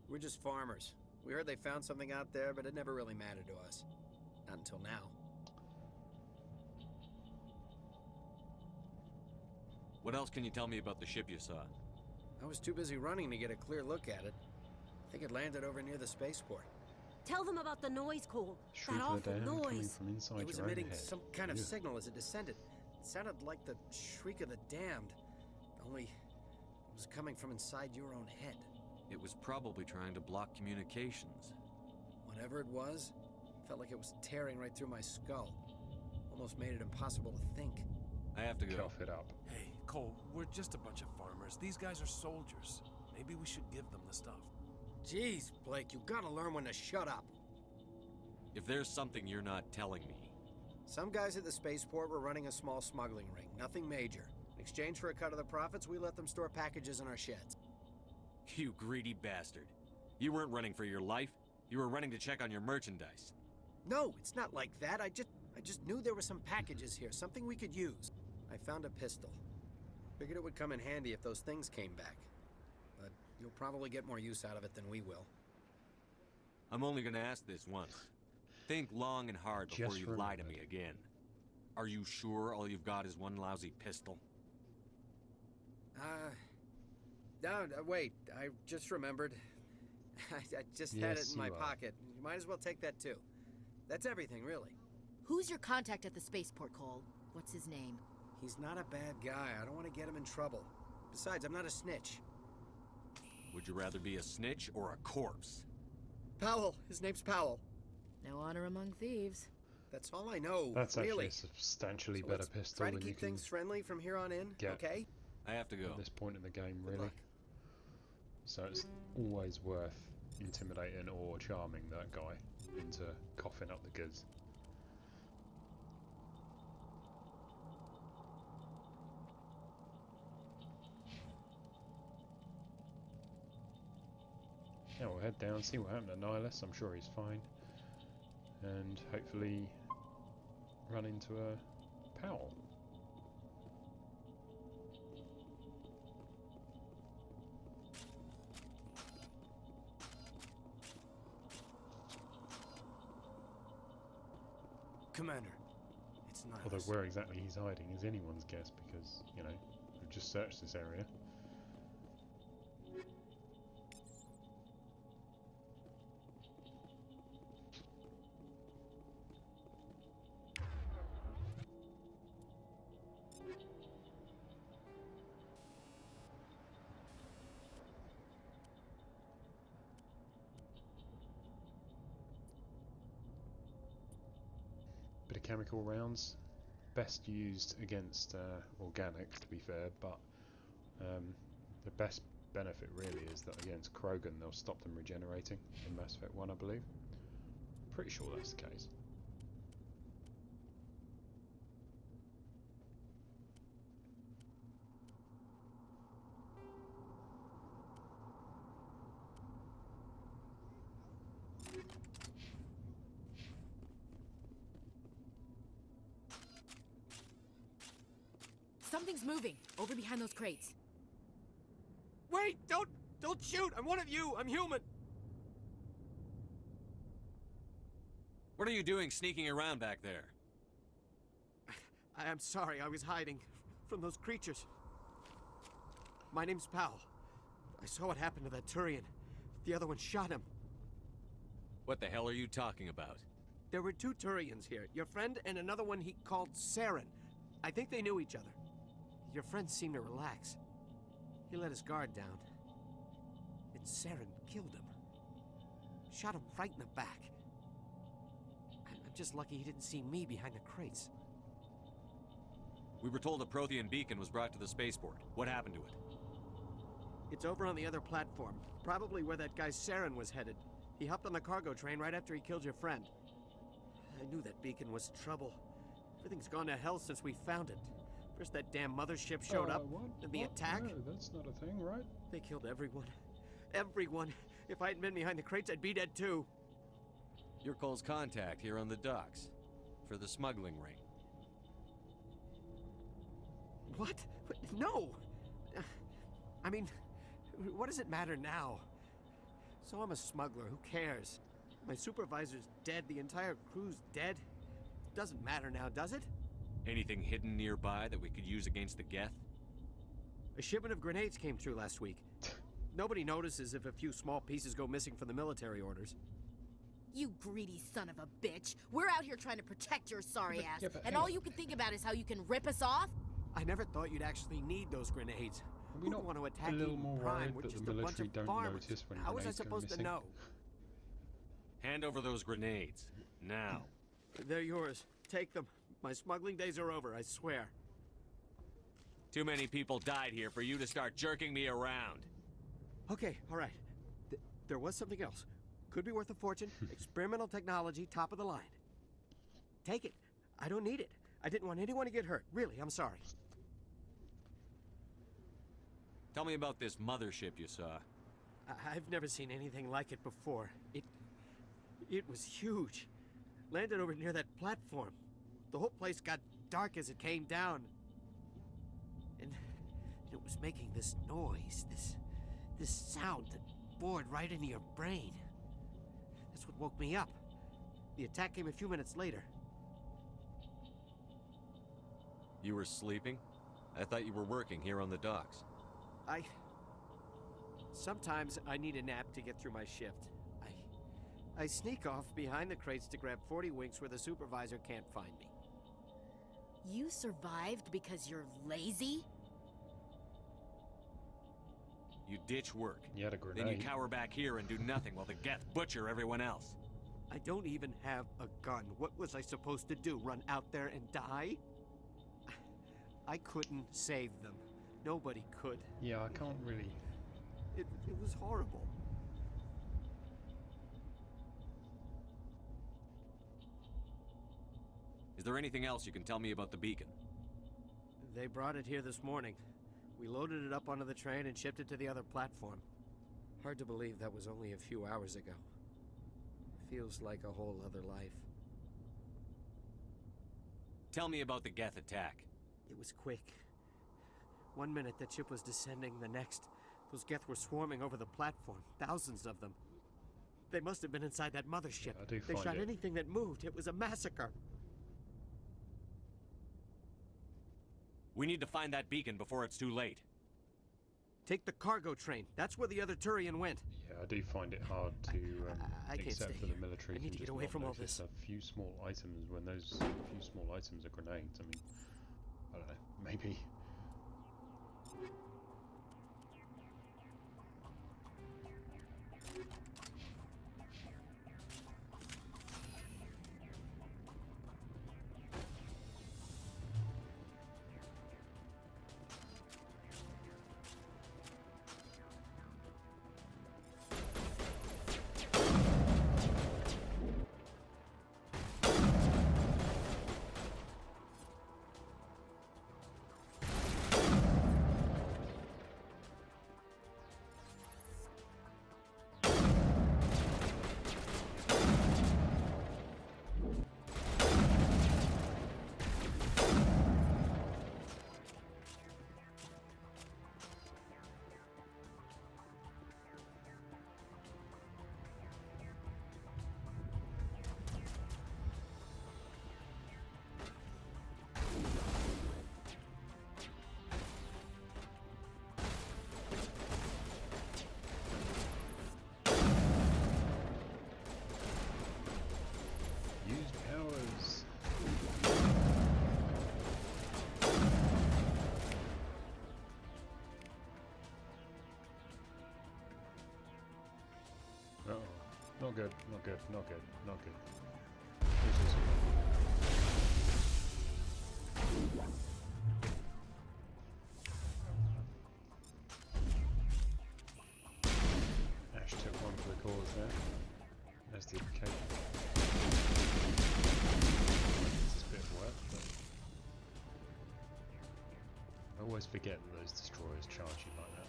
We're just farmers. We heard they found something out there, but it never really mattered to us. Not until now. What else can you tell me about the ship you saw? I was too busy running to get a clear look at it. I think it landed over near the spaceport. Tell them about the noise, Cole. Shriek That of the awful damned coming noise. from inside It was your own emitting head. some kind of Yeah. signal as it descended. It sounded like the shriek of the damned, only it was coming from inside your own head. It was probably trying to block communications. Whatever it was, felt like it was tearing right through my skull. Almost made it impossible to think. I have to go. Cough it up. Hey, Cole, we're just a bunch of farmers. These guys are soldiers. Maybe we should give them the stuff. Jeez, Blake, you gotta learn when to shut up. If there's something you're not telling me... Some guys at the spaceport were running a small smuggling ring, nothing major. In exchange for a cut of the profits, we let them store packages in our sheds. You greedy bastard. You weren't running for your life. You were running to check on your merchandise. No, it's not like that. I just knew there were some packages here, something we could use. I found a pistol. Figured it would come in handy if those things came back. But you'll probably get more use out of it than we will. I'm only gonna ask this once. Think long and hard before you lie to me again. Are you sure all you've got is one lousy pistol? No, wait. I just remembered. I just had it in my pocket. You might as well take that too. That's everything, really. Who's your contact at the spaceport, Cole? What's his name? He's not a bad guy. I don't want to get him in trouble. Besides, I'm not a snitch. Would you rather be a snitch or a corpse? Powell. His name's Powell. No honor among thieves. That's all I know. That's really. actually a substantially So better let's pistol try to than you keep can things friendly from here on in, get okay? I have to go. At this point in the game, Good really. luck. So it's always worth intimidating or charming that guy into coughing up the goods. Yeah, we'll head down, see what happened to Nihilus. I'm sure he's fine. And hopefully run into a Powell. Commander, it's not. Although where exactly he's hiding is anyone's guess because, you know, we've just searched this area. Bit of chemical rounds, best used against organic, to be fair, but the best benefit really is that against Krogan they'll stop them regenerating in Mass Effect 1, I believe. Pretty sure that's the case. Something's moving over behind those crates. Wait! Don't shoot! I'm one of you! I'm human! What are you doing sneaking around back there? I'm sorry, I was hiding from those creatures. My name's Powell. I saw what happened to that Turian. The other one shot him. What the hell are you talking about? There were two Turians here. Your friend and another one he called Saren. I think they knew each other. Your friend seemed to relax. He let his guard down. And Saren killed him. Shot him right in the back. I'm just lucky he didn't see me behind the crates. We were told a Prothean beacon was brought to the spaceport. What happened to it? It's over on the other platform. Probably where that guy Saren was headed. He hopped on the cargo train right after he killed your friend. I knew that beacon was trouble. Everything's gone to hell since we found it. First that damn mothership showed up, then the attack. No, that's not a thing, right? They killed everyone. Everyone. If I hadn't been behind the crates, I'd be dead too. You're Cole's contact here on the docks. For the smuggling ring. What? No! I mean, what does it matter now? So I'm a smuggler, who cares? My supervisor's dead, the entire crew's dead. Doesn't matter now, does it? Anything hidden nearby that we could use against the Geth? A shipment of grenades came through last week. Nobody notices if a few small pieces go missing from the military orders. You greedy son of a bitch. We're out here trying to protect your sorry ass, and all you can think about is how you can rip us off? I never thought you'd actually need those grenades. We not want to attack a little Eden more Prime. worried We're that just the a bunch military of don't farmers. notice when How was I grenades go supposed to missing? know? Hand over those grenades. Now. They're yours. Take them. My smuggling days are over, I swear. Too many people died here for you to start jerking me around. Okay, all right. There was something else. Could be worth a fortune. Experimental technology, top of the line. Take it. I don't need it. I didn't want anyone to get hurt. Really, I'm sorry. Tell me about this mothership you saw. I've never seen anything like it before. It was huge. Landed over near that platform. The whole place got dark as it came down. And it was making this noise, this sound that bored right into your brain. That's what woke me up. The attack came a few minutes later. You were sleeping? I thought you were working here on the docks. Sometimes I need a nap to get through my shift. I sneak off behind the crates to grab 40 winks where the supervisor can't find me. You survived because you're lazy? You ditch work. You had a grenade. Then you cower back here and do nothing while the Geth butcher everyone else. I don't even have a gun. What was I supposed to do? Run out there and die? I couldn't save them. Nobody could. Yeah, I can't really... It was horrible. Is there anything else you can tell me about the beacon? They brought it here this morning. We loaded it up onto the train and shipped it to the other platform. Hard to believe that was only a few hours ago. Feels like a whole other life. Tell me about the Geth attack. It was quick. 1 minute the ship was descending, the next, those Geth were swarming over the platform. Thousands of them. They must have been inside that mothership. Yeah, they shot anything that moved. It was a massacre. We need to find that beacon before it's too late. Take the cargo train. That's where the other Turian went. Yeah, I do find it hard to I can't accept stay for the here. military I need can to get just away not from all notice this. a few small items when those few small items are grenades. I mean, I don't know, maybe. Use powers. Uh-oh. Not good, not good, not good, not good. This is Ash took one for the cause there. As did Kate. It's a bit of work, but I always forget that those destroyers charge you like that.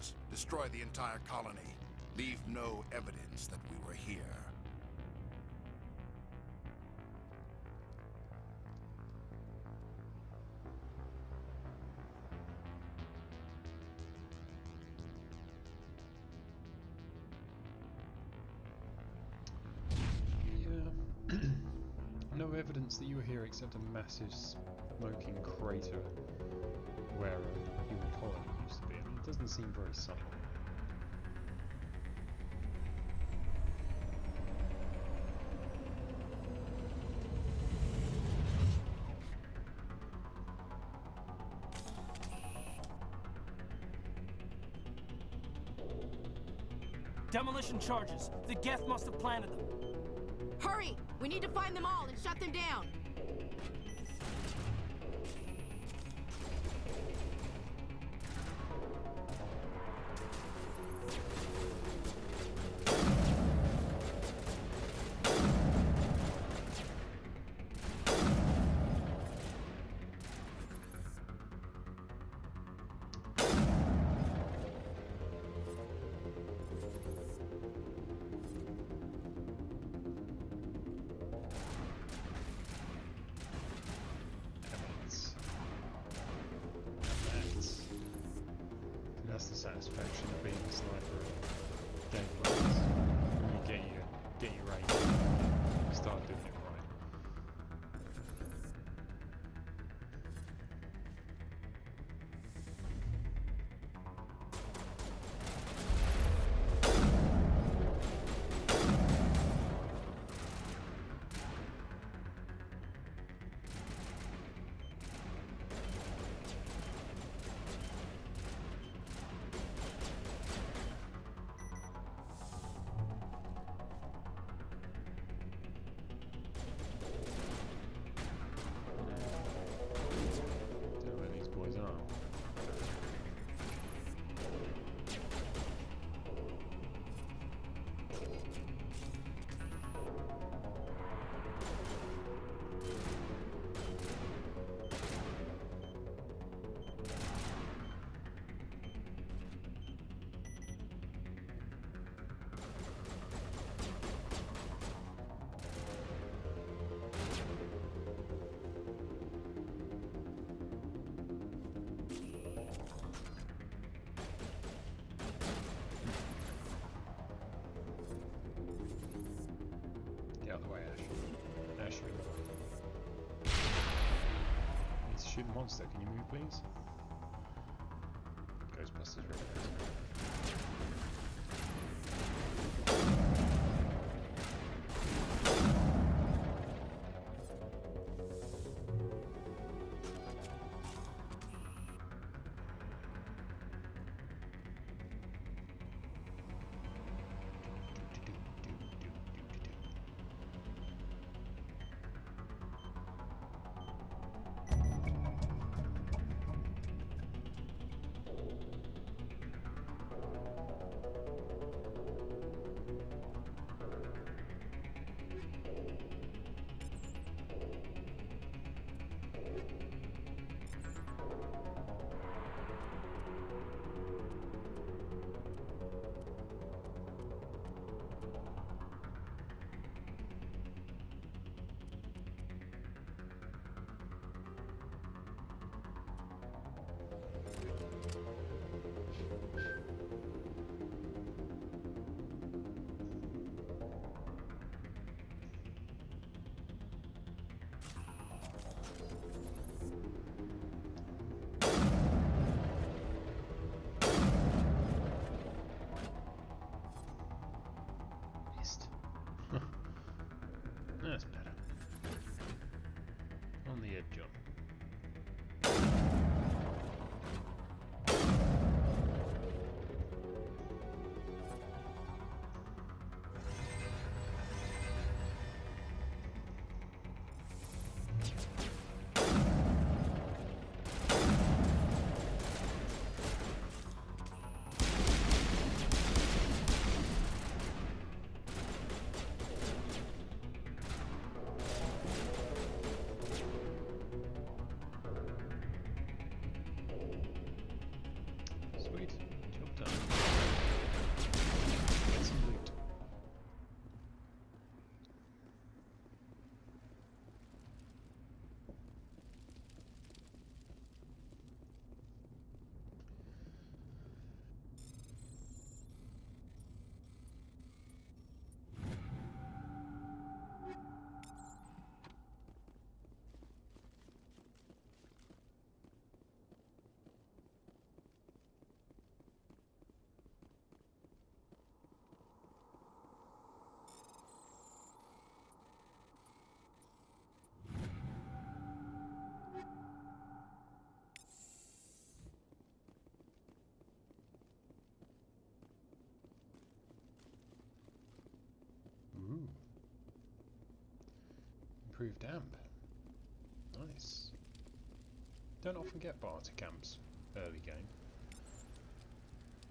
Just destroy the entire colony. Leave no evidence that we were here. Yeah. No evidence that you were here except a massive smoking crater where a human colony used to be. I mean, it doesn't seem very subtle. Demolition charges. The Geth must have planted them. Hurry! We need to find them all and shut them down. That's the satisfaction of being a sniper in gameplays. When you get your aim, you start doing it right. Shoot a monster. Can you move, please? Ghostbusters ready. That's better. On the edge jump. improved amp. Nice. Don't often get Bartek amps early game.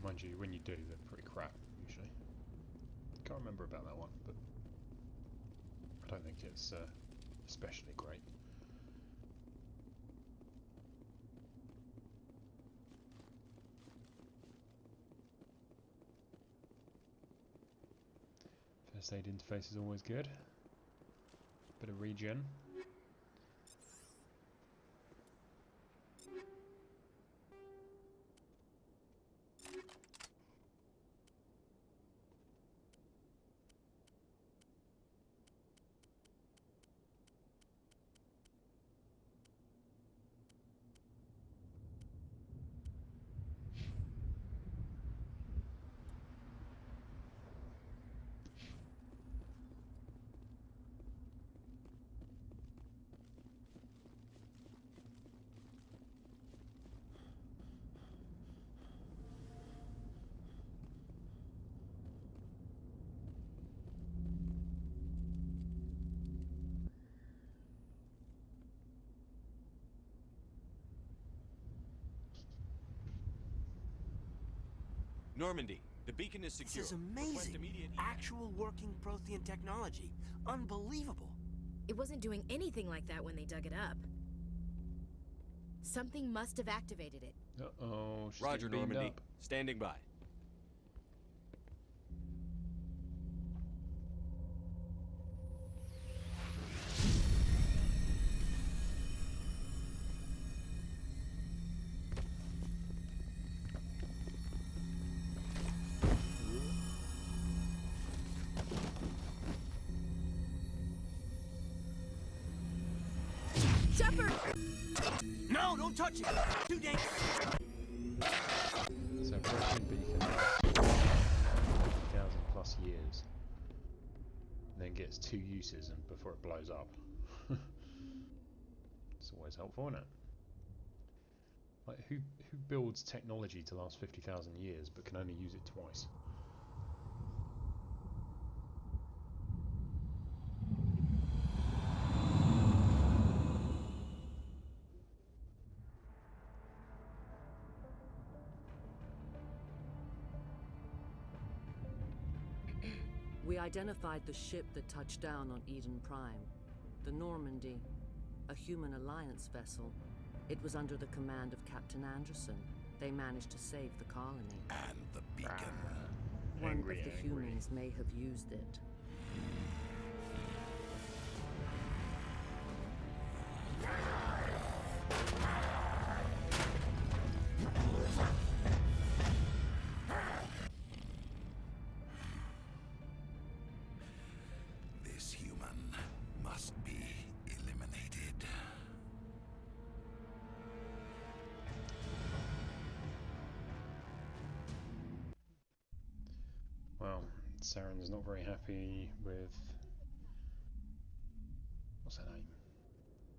Mind you, when you do, they're pretty crap usually. Can't remember about that one, but I don't think it's especially great. First aid interface is always good. Bit of regen. Normandy, the beacon is secure. This is amazing. Actual working Prothean technology. Unbelievable. It wasn't doing anything like that when they dug it up. Something must have activated it. Uh-oh, she's Roger, getting beamed Normandy. up. Standing by. Shepard! No, don't touch it! Too dangerous! So Prothean beacon, 50,000 plus years, then gets 2 uses and before it blows up. It's always helpful, isn't it? Like who builds technology to last 50,000 years but can only use it twice? We identified the ship that touched down on Eden Prime. The Normandy, a human alliance vessel. It was under the command of Captain Anderson. They managed to save the colony. And the beacon. One of the humans may have used it. This human must be eliminated. Well, Saren's not very happy with... what's her name?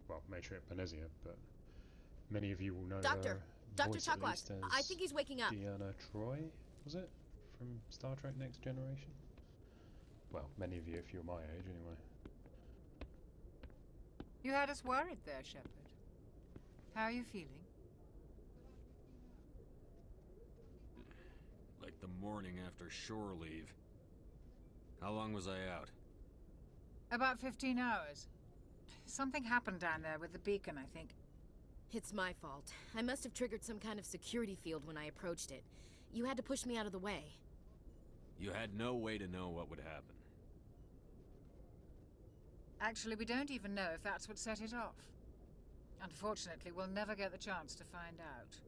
Well, Matriarch Benezia, but many of you will know Doctor! her Dr. voice at Chakwas, least as I think he's waking up. Deanna Troi, was it? From Star Trek Next Generation? Well, many of you if you're my age anyway. You had us worried there, Shepard. How are you feeling? Like the morning after shore leave. How long was I out? About 15 hours. Something happened down there with the beacon, I think. It's my fault. I must have triggered some kind of security field when I approached it. You had to push me out of the way. You had no way to know what would happen. Actually, we don't even know if that's what set it off. Unfortunately, we'll never get the chance to find out.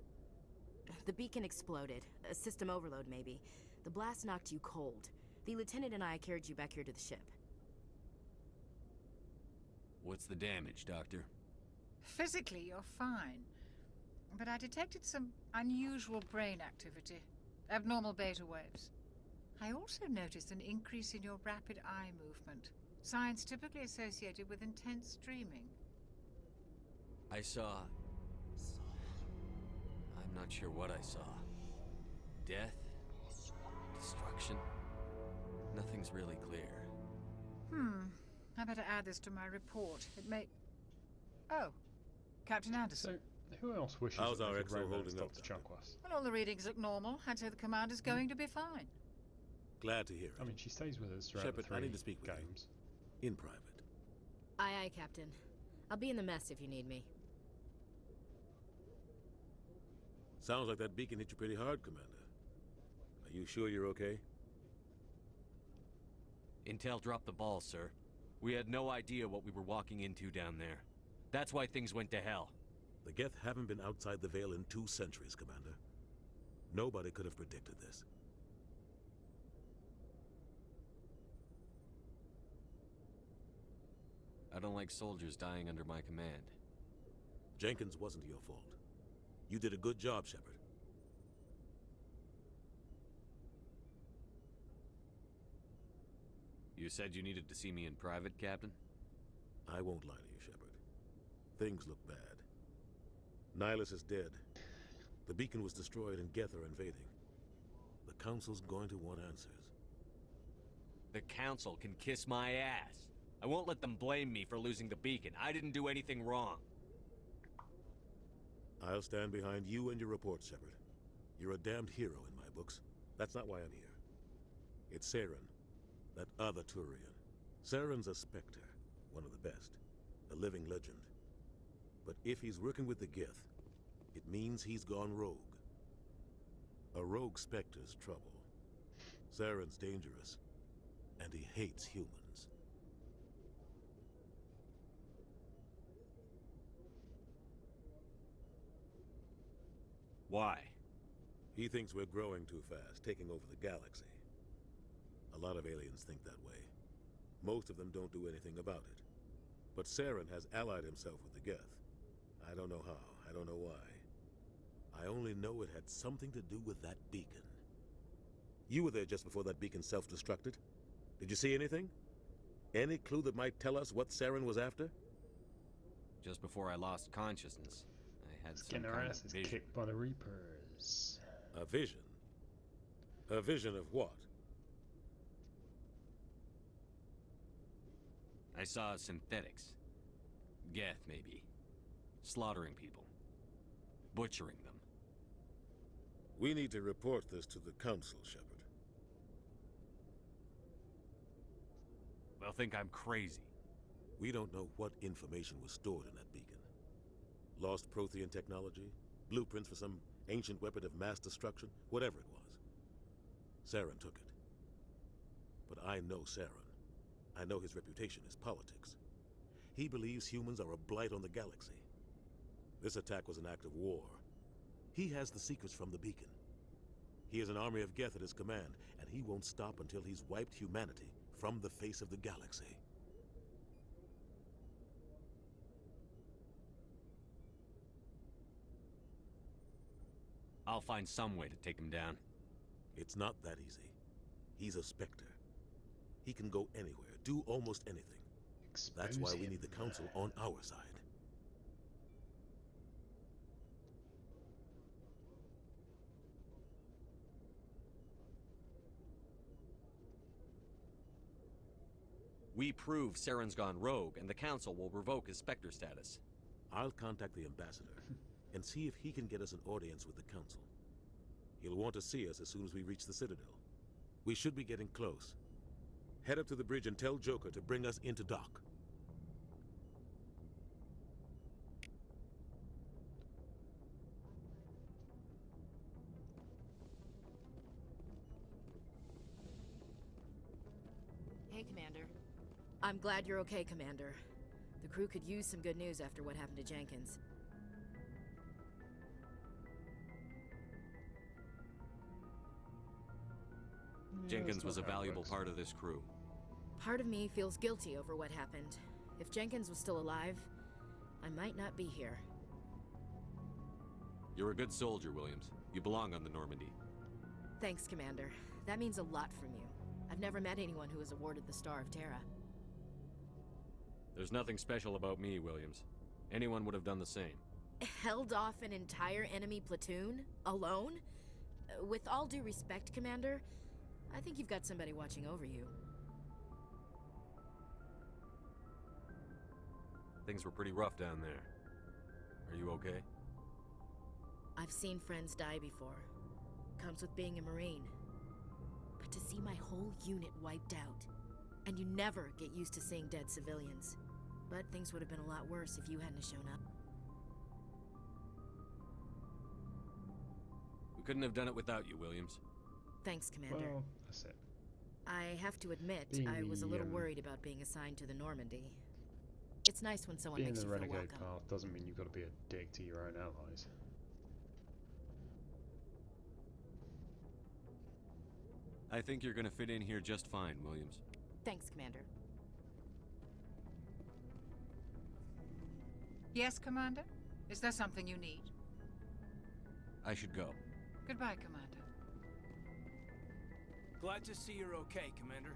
The beacon exploded. A system overload, maybe. The blast knocked you cold. The lieutenant and I carried you back here to the ship. What's the damage, Doctor? Physically, you're fine. But I detected some unusual brain activity. Abnormal beta waves. I also noticed an increase in your rapid eye movement. Signs typically associated with intense dreaming. I saw... I'm not sure what I saw. Death? Destruction? Nothing's really clear. I better add this to my report. It may... Oh, Captain Anderson. So, who else wishes How's that our they could XO romance holding up, Dr. Chunkwus? Well, all the readings look normal. I'd say the commander's going to be fine. Glad to hear it. I mean, she stays with us throughout Shepard, the 3 I need to speak with games. you. In private. Aye, aye, Captain. I'll be in the mess if you need me. Sounds like that beacon hit you pretty hard, Commander. Are you sure you're okay? Intel dropped the ball, sir. We had no idea what we were walking into down there. That's why things went to hell. The Geth haven't been outside the Veil in 2 centuries, Commander. Nobody could have predicted this. I don't like soldiers dying under my command. Jenkins wasn't your fault. You did a good job, Shepard. You said you needed to see me in private, Captain? I won't lie to you, Shepard. Things look bad. Nihilus is dead. The beacon was destroyed and Geth are invading. The Council's going to want answers. The Council can kiss my ass. I won't let them blame me for losing the beacon. I didn't do anything wrong. I'll stand behind you and your report, Shepard. You're a damned hero in my books. That's not why I'm here. It's Saren, that other Turian. Saren's a Spectre, one of the best, a living legend. But if he's working with the Geth, it means he's gone rogue. A rogue Spectre's trouble. Saren's dangerous, and he hates humans. Why? He thinks we're growing too fast, taking over the galaxy. A lot of aliens think that way. Most of them don't do anything about it. But Saren has allied himself with the Geth. I don't know how, I don't know why. I only know it had something to do with that beacon. You were there just before that beacon self-destructed. Did you see anything? Any clue that might tell us what Saren was after? Just before I lost consciousness, I had some Getting our kind of asses vision. kicked by the Reapers. A vision? A vision of what? I saw synthetics. Geth, maybe. Slaughtering people. Butchering them. We need to report this to the Council, Shepard. They'll think I'm crazy. We don't know what information was stored in that beacon. Lost Prothean technology? Blueprints for some ancient weapon of mass destruction? Whatever it was. Saren took it. But I know Saren. I know his reputation is politics. He believes humans are a blight on the galaxy. This attack was an act of war. He has the secrets from the beacon. He has an army of Geth at his command, and he won't stop until he's wiped humanity from the face of the galaxy. I'll find some way to take him down. It's not that easy. He's a Spectre. He can go anywhere, do almost anything. That's why we need the Council on our side. We prove Saren's gone rogue, and the Council will revoke his Spectre status. I'll contact the Ambassador and see if he can get us an audience with the Council. He'll want to see us as soon as we reach the Citadel. We should be getting close. Head up to the bridge and tell Joker to bring us into dock. Hey, Commander. I'm glad you're okay, Commander. The crew could use some good news after what happened to Jenkins. Jenkins was a valuable part of this crew. Part of me feels guilty over what happened. If Jenkins was still alive, I might not be here. You're a good soldier, Williams. You belong on the Normandy. Thanks, Commander. That means a lot from you. I've never met anyone who was awarded the Star of Terra. There's nothing special about me, Williams. Anyone would have done the same. Held off an entire enemy platoon? Alone? With all due respect, Commander, I think you've got somebody watching over you. Things were pretty rough down there. Are you okay? I've seen friends die before. Comes with being a Marine. But to see my whole unit wiped out, and you never get used to seeing dead civilians. But things would have been a lot worse if you hadn't shown up. We couldn't have done it without you, Williams. Thanks, Commander. Well, that's it. I have to admit, I was a little worried about being assigned to the Normandy. It's nice when someone makes you feel welcome. Being the renegade path doesn't mean you've got to be a dick to your own allies. I think you're gonna fit in here just fine, Williams. Thanks, Commander. Yes, Commander? Is there something you need? I should go. Goodbye, Commander. Glad to see you're okay, Commander.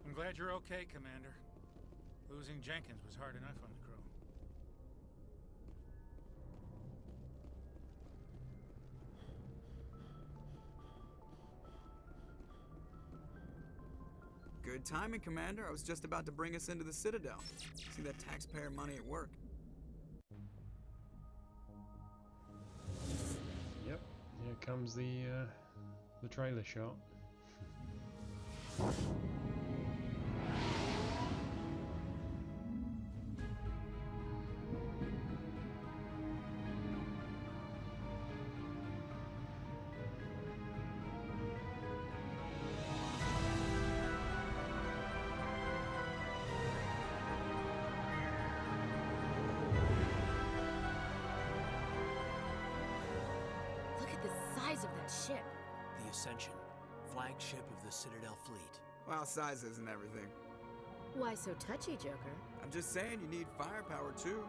I'm glad you're okay, Commander. Losing Jenkins was hard enough on the crew. Good timing, Commander. I was just about to bring us into the Citadel. See that taxpayer money at work. Yep, here comes the trailer shot. Of that ship. The Ascension, flagship of the Citadel fleet. Well, size isn't everything. Why so touchy, Joker? I'm just saying you need firepower too.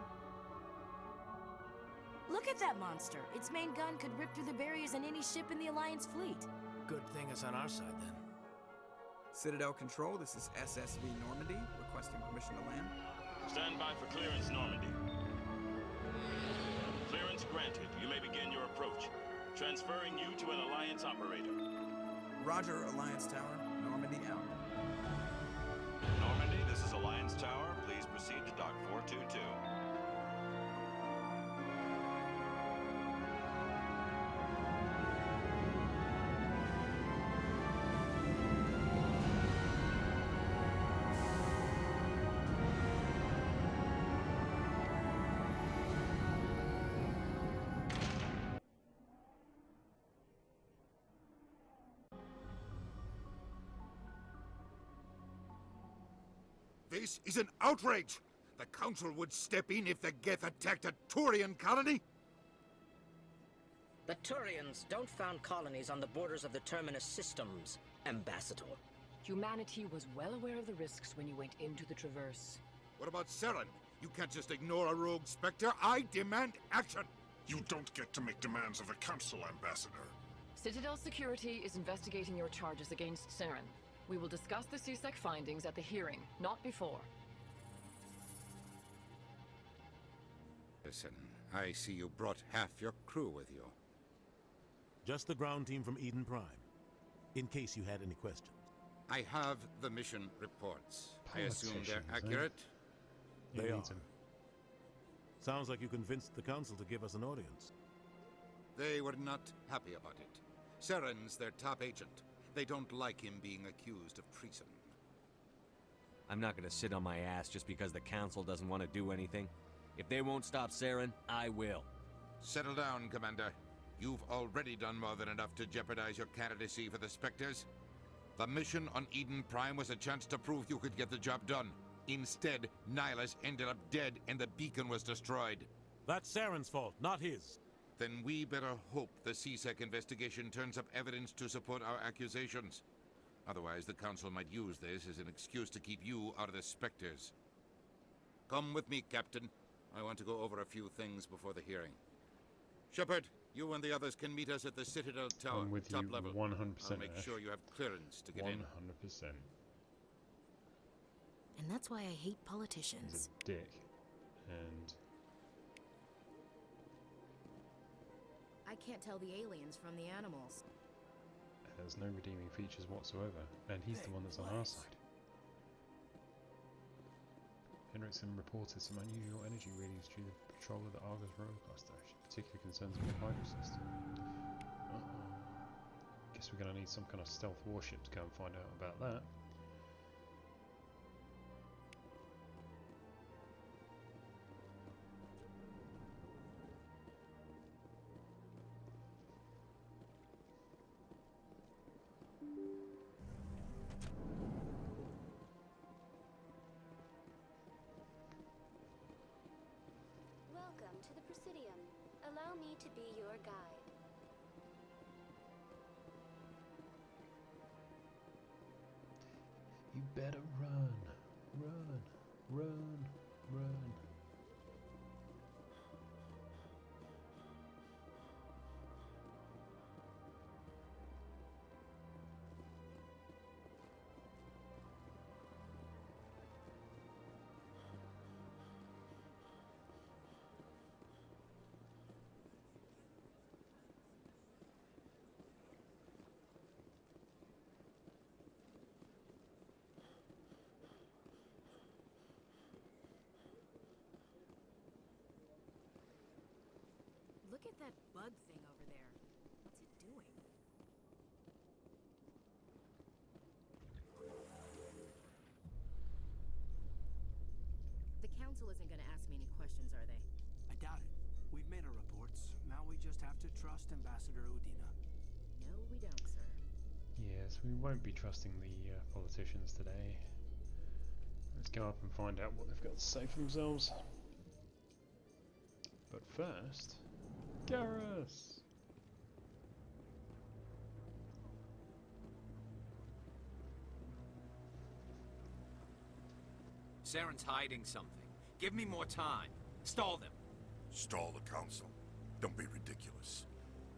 Look at that monster. Its main gun could rip through the barriers in any ship in the Alliance fleet. Good thing it's on our side then. Citadel Control, this is SSV Normandy, requesting permission to land. Stand by for clearance, Normandy. Clearance granted. You may begin your approach. Transferring you to an Alliance operator. Roger, Alliance Tower. Normandy out. Normandy, this is Alliance Tower. Please proceed to Dock 422. This is an outrage! The Council would step in if the Geth attacked a Turian colony? The Turians don't found colonies on the borders of the Terminus systems, Ambassador. Humanity was well aware of the risks when you went into the Traverse. What about Saren? You can't just ignore a rogue Spectre. I demand action! You don't get to make demands of the Council, Ambassador. Citadel Security is investigating your charges against Saren. We will discuss the CSEC findings at the hearing, not before. Listen, I see you brought half your crew with you. Just the ground team from Eden Prime, in case you had any questions. I have the mission reports. I assume they're accurate? They are. Sounds like you convinced the Council to give us an audience. They were not happy about it. Saren's their top agent. They don't like him being accused of treason. I'm not gonna sit on my ass just because the Council doesn't want to do anything. If they won't stop Saren, I will. Settle down, Commander. You've already done more than enough to jeopardize your candidacy for the Spectres. The mission on Eden Prime was a chance to prove you could get the job done. Instead, Nihilus ended up dead and the beacon was destroyed. That's Saren's fault, not his. Then we better hope the CSEC investigation turns up evidence to support our accusations. Otherwise, the Council might use this as an excuse to keep you out of the Spectres. Come with me, Captain. I want to go over a few things before the hearing. Shepard, You and the others can meet us at the Citadel Tower, I'm with top you level. 100%. I'll make sure you have clearance to get 100%. in. 100%. And that's why I hate politicians. He's a dick. And I can't tell the aliens from the animals. has no redeeming features whatsoever. And he's the one that's on our side. Henriksen reported some unusual energy readings during the patrol of the Argus roller cluster. Particular concerns about the hydro system. Guess we're going to need some kind of stealth warship to go and find out about that. Welcome to the Presidium. Allow me to be your guide. You better run, run, run, run. Look at that bug thing over there. What's it doing? The council isn't going to ask me any questions, are they? I doubt it. We've made our reports. Now we just have to trust Ambassador Udina. No, we don't, sir. Yes, we won't be trusting the politicians today. Let's go up and find out what they've got to say for themselves. But first, Garrus! Saren's hiding something. Give me more time. Stall them. Stall the council. Don't be ridiculous.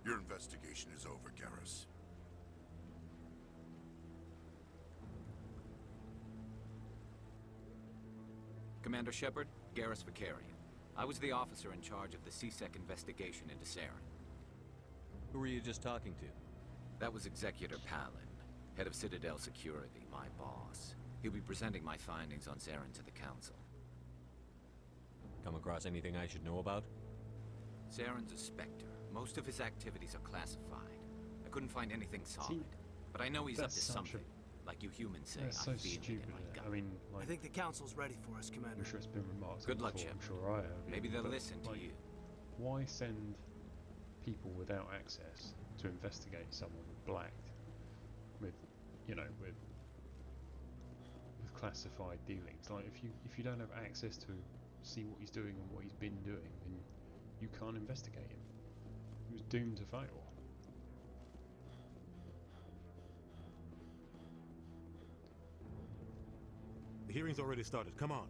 Your investigation is over, Garrus. Commander Shepard, Garrus Vicarian. I was the officer in charge of the CSEC investigation into Saren. Who were you just talking to? That was Executor Palin, head of Citadel Security, my boss. He'll be presenting my findings on Saren to the Council. Come across anything I should know about? Saren's a Spectre. Most of his activities are classified. I couldn't find anything solid. But I know he's up to something. Like you humans say, That's so I feel it stupid. in my gut. I mean, like, I think the council's ready for us, Commander. I'm sure it's been remarked. Good luck, before, Shepard. I'm sure I have. Maybe they'll but, listen to like, you. Why send people without access to investigate someone blacked with, you know, with classified dealings? Like, if you don't have access to see what he's doing and what he's been doing, then you can't investigate him. He was doomed to fail. The hearing's already started. Come on.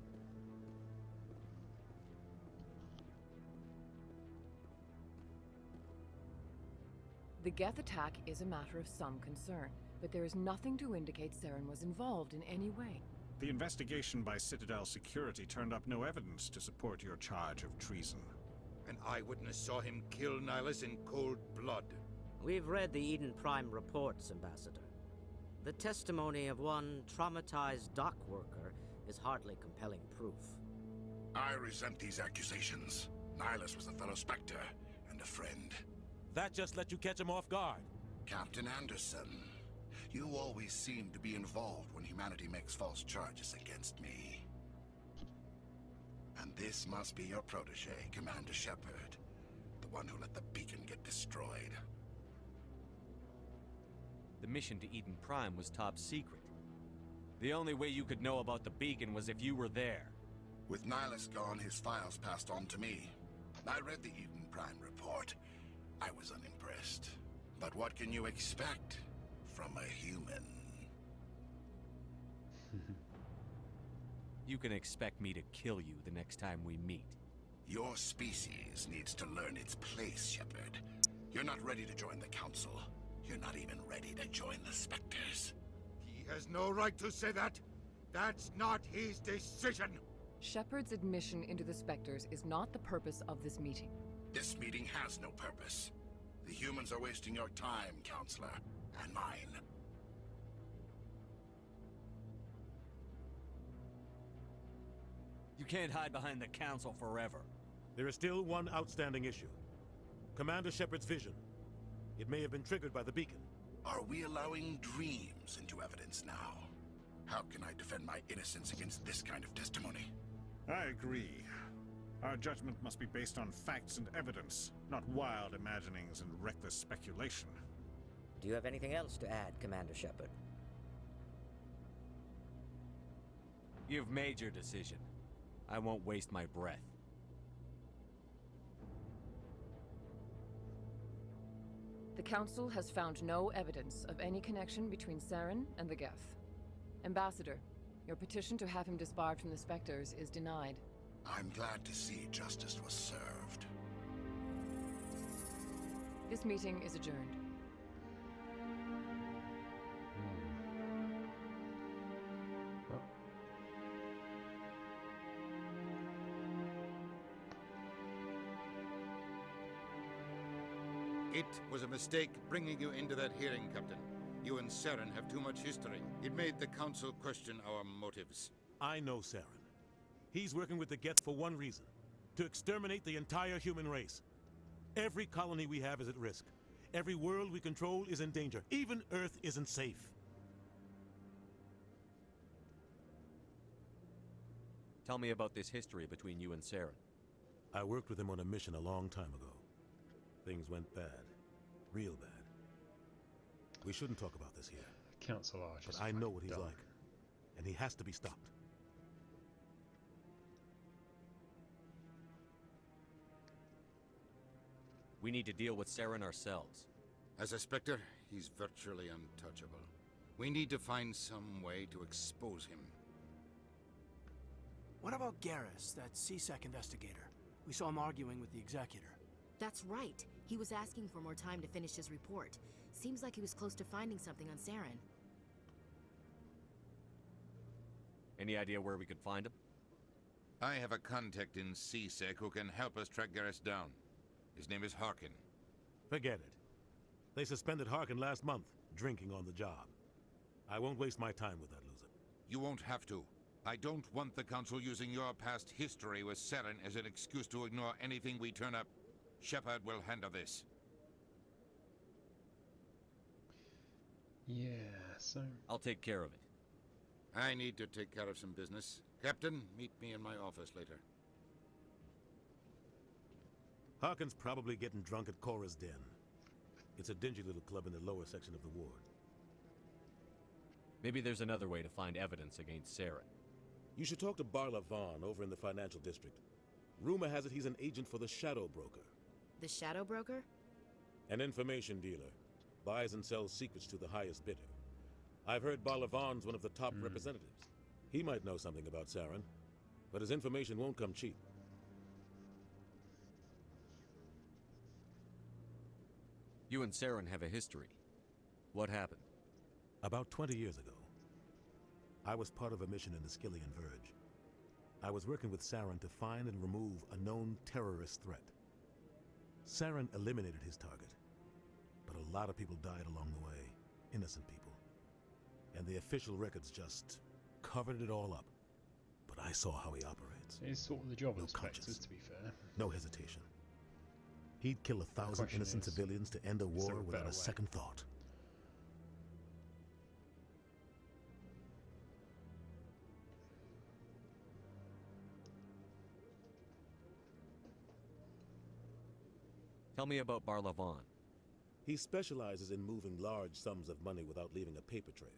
The Geth attack is a matter of some concern, but there is nothing to indicate Saren was involved in any way. The investigation by Citadel Security turned up no evidence to support your charge of treason. An eyewitness saw him kill Nihilus in cold blood. We've read the Eden Prime reports, Ambassador. The testimony of one traumatized dock worker is hardly compelling proof. I resent these accusations. Nihilus was a fellow Spectre and a friend. That just let you catch him off guard. Captain Anderson, you always seem to be involved when humanity makes false charges against me. And this must be your protege, Commander Shepard. The one who let the beacon get destroyed. The mission to Eden Prime was top secret. The only way you could know about the beacon was if you were there. With Nihilus gone, his files passed on to me. I read the Eden Prime report. I was unimpressed. But what can you expect from a human? You can expect me to kill you the next time we meet. Your species needs to learn its place, Shepard. You're not ready to join the Council. You're not even ready to join the Spectres. He has no right to say that. That's not his decision. Shepard's admission into the Spectres is not the purpose of this meeting. This meeting has no purpose. The humans are wasting your time, Counselor, and mine. You can't hide behind the Council forever. There is still one outstanding issue. Commander Shepard's vision. It may have been triggered by the beacon. Are we allowing dreams into evidence now? How can I defend my innocence against this kind of testimony? I agree. Our judgment must be based on facts and evidence, not wild imaginings and reckless speculation. Do you have anything else to add, Commander Shepard? You've made your decision. I won't waste my breath. The Council has found no evidence of any connection between Saren and the Geth. Ambassador, your petition to have him disbarred from the Spectres is denied. I'm glad to see justice was served. This meeting is adjourned. It was a mistake bringing you into that hearing, Captain. You and Saren have too much history. It made the Council question our motives. I know Saren. He's working with the Geth for one reason. To exterminate the entire human race. Every colony we have is at risk. Every world we control is in danger. Even Earth isn't safe. Tell me about this history between you and Saren. I worked with him on a mission a long time ago. Things went bad. Real bad. We shouldn't talk about this here. Council are just but I know what he's dumb. like. And he has to be stopped. We need to deal with Saren ourselves. As a Spectre, he's virtually untouchable. We need to find some way to expose him. What about Garrus, that CSEC investigator? We saw him arguing with the Executor. That's right. He was asking for more time to finish his report. Seems like he was close to finding something on Saren. Any idea where we could find him? I have a contact in CSEC who can help us track Garrus down. His name is Harkin. Forget it. They suspended Harkin last month, drinking on the job. I won't waste my time with that loser. You won't have to. I don't want the Council using your past history with Saren as an excuse to ignore anything we turn up. Shepard will handle this. Yeah, so... I'll take care of it. I need to take care of some business. Captain, meet me in my office later. Harkin's probably getting drunk at Cora's Den. It's a dingy little club in the lower section of the ward. Maybe there's another way to find evidence against Saren. You should talk to Barla Vaughn over in the financial district. Rumor has it he's an agent for the Shadow Broker. The Shadow Broker? An information dealer. Buys and sells secrets to the highest bidder. I've heard Barla Vaughn's one of the top representatives. He might know something about Saren, but his information won't come cheap. You and Saren have a history. What happened? About 20 years ago, I was part of a mission in the Skillian Verge. I was working with Saren to find and remove a known terrorist threat. Saren eliminated his target, but a lot of people died along the way, innocent people. And the official records just covered it all up. But I saw how he operates. It's sort of the job No of Spectres, conscience. to be fair. No hesitation. He'd kill 1,000 innocent civilians to end a is there war a without better a way? second thought. Tell me about Barla Vaughn. He specializes in moving large sums of money without leaving a paper trail.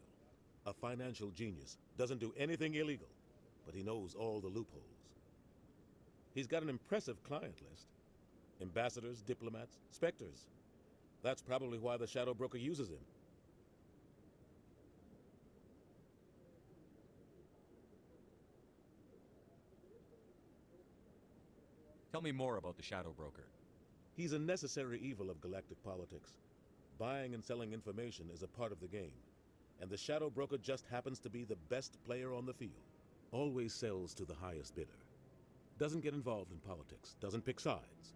A financial genius, doesn't do anything illegal, but he knows all the loopholes. He's got an impressive client list. Ambassadors, diplomats, specters. That's probably why the Shadow Broker uses him. Tell me more about the Shadow Broker. He's a necessary evil of galactic politics. Buying and selling information is a part of the game, and the Shadow Broker just happens to be the best player on the field. Always sells to the highest bidder. Doesn't get involved in politics, doesn't pick sides.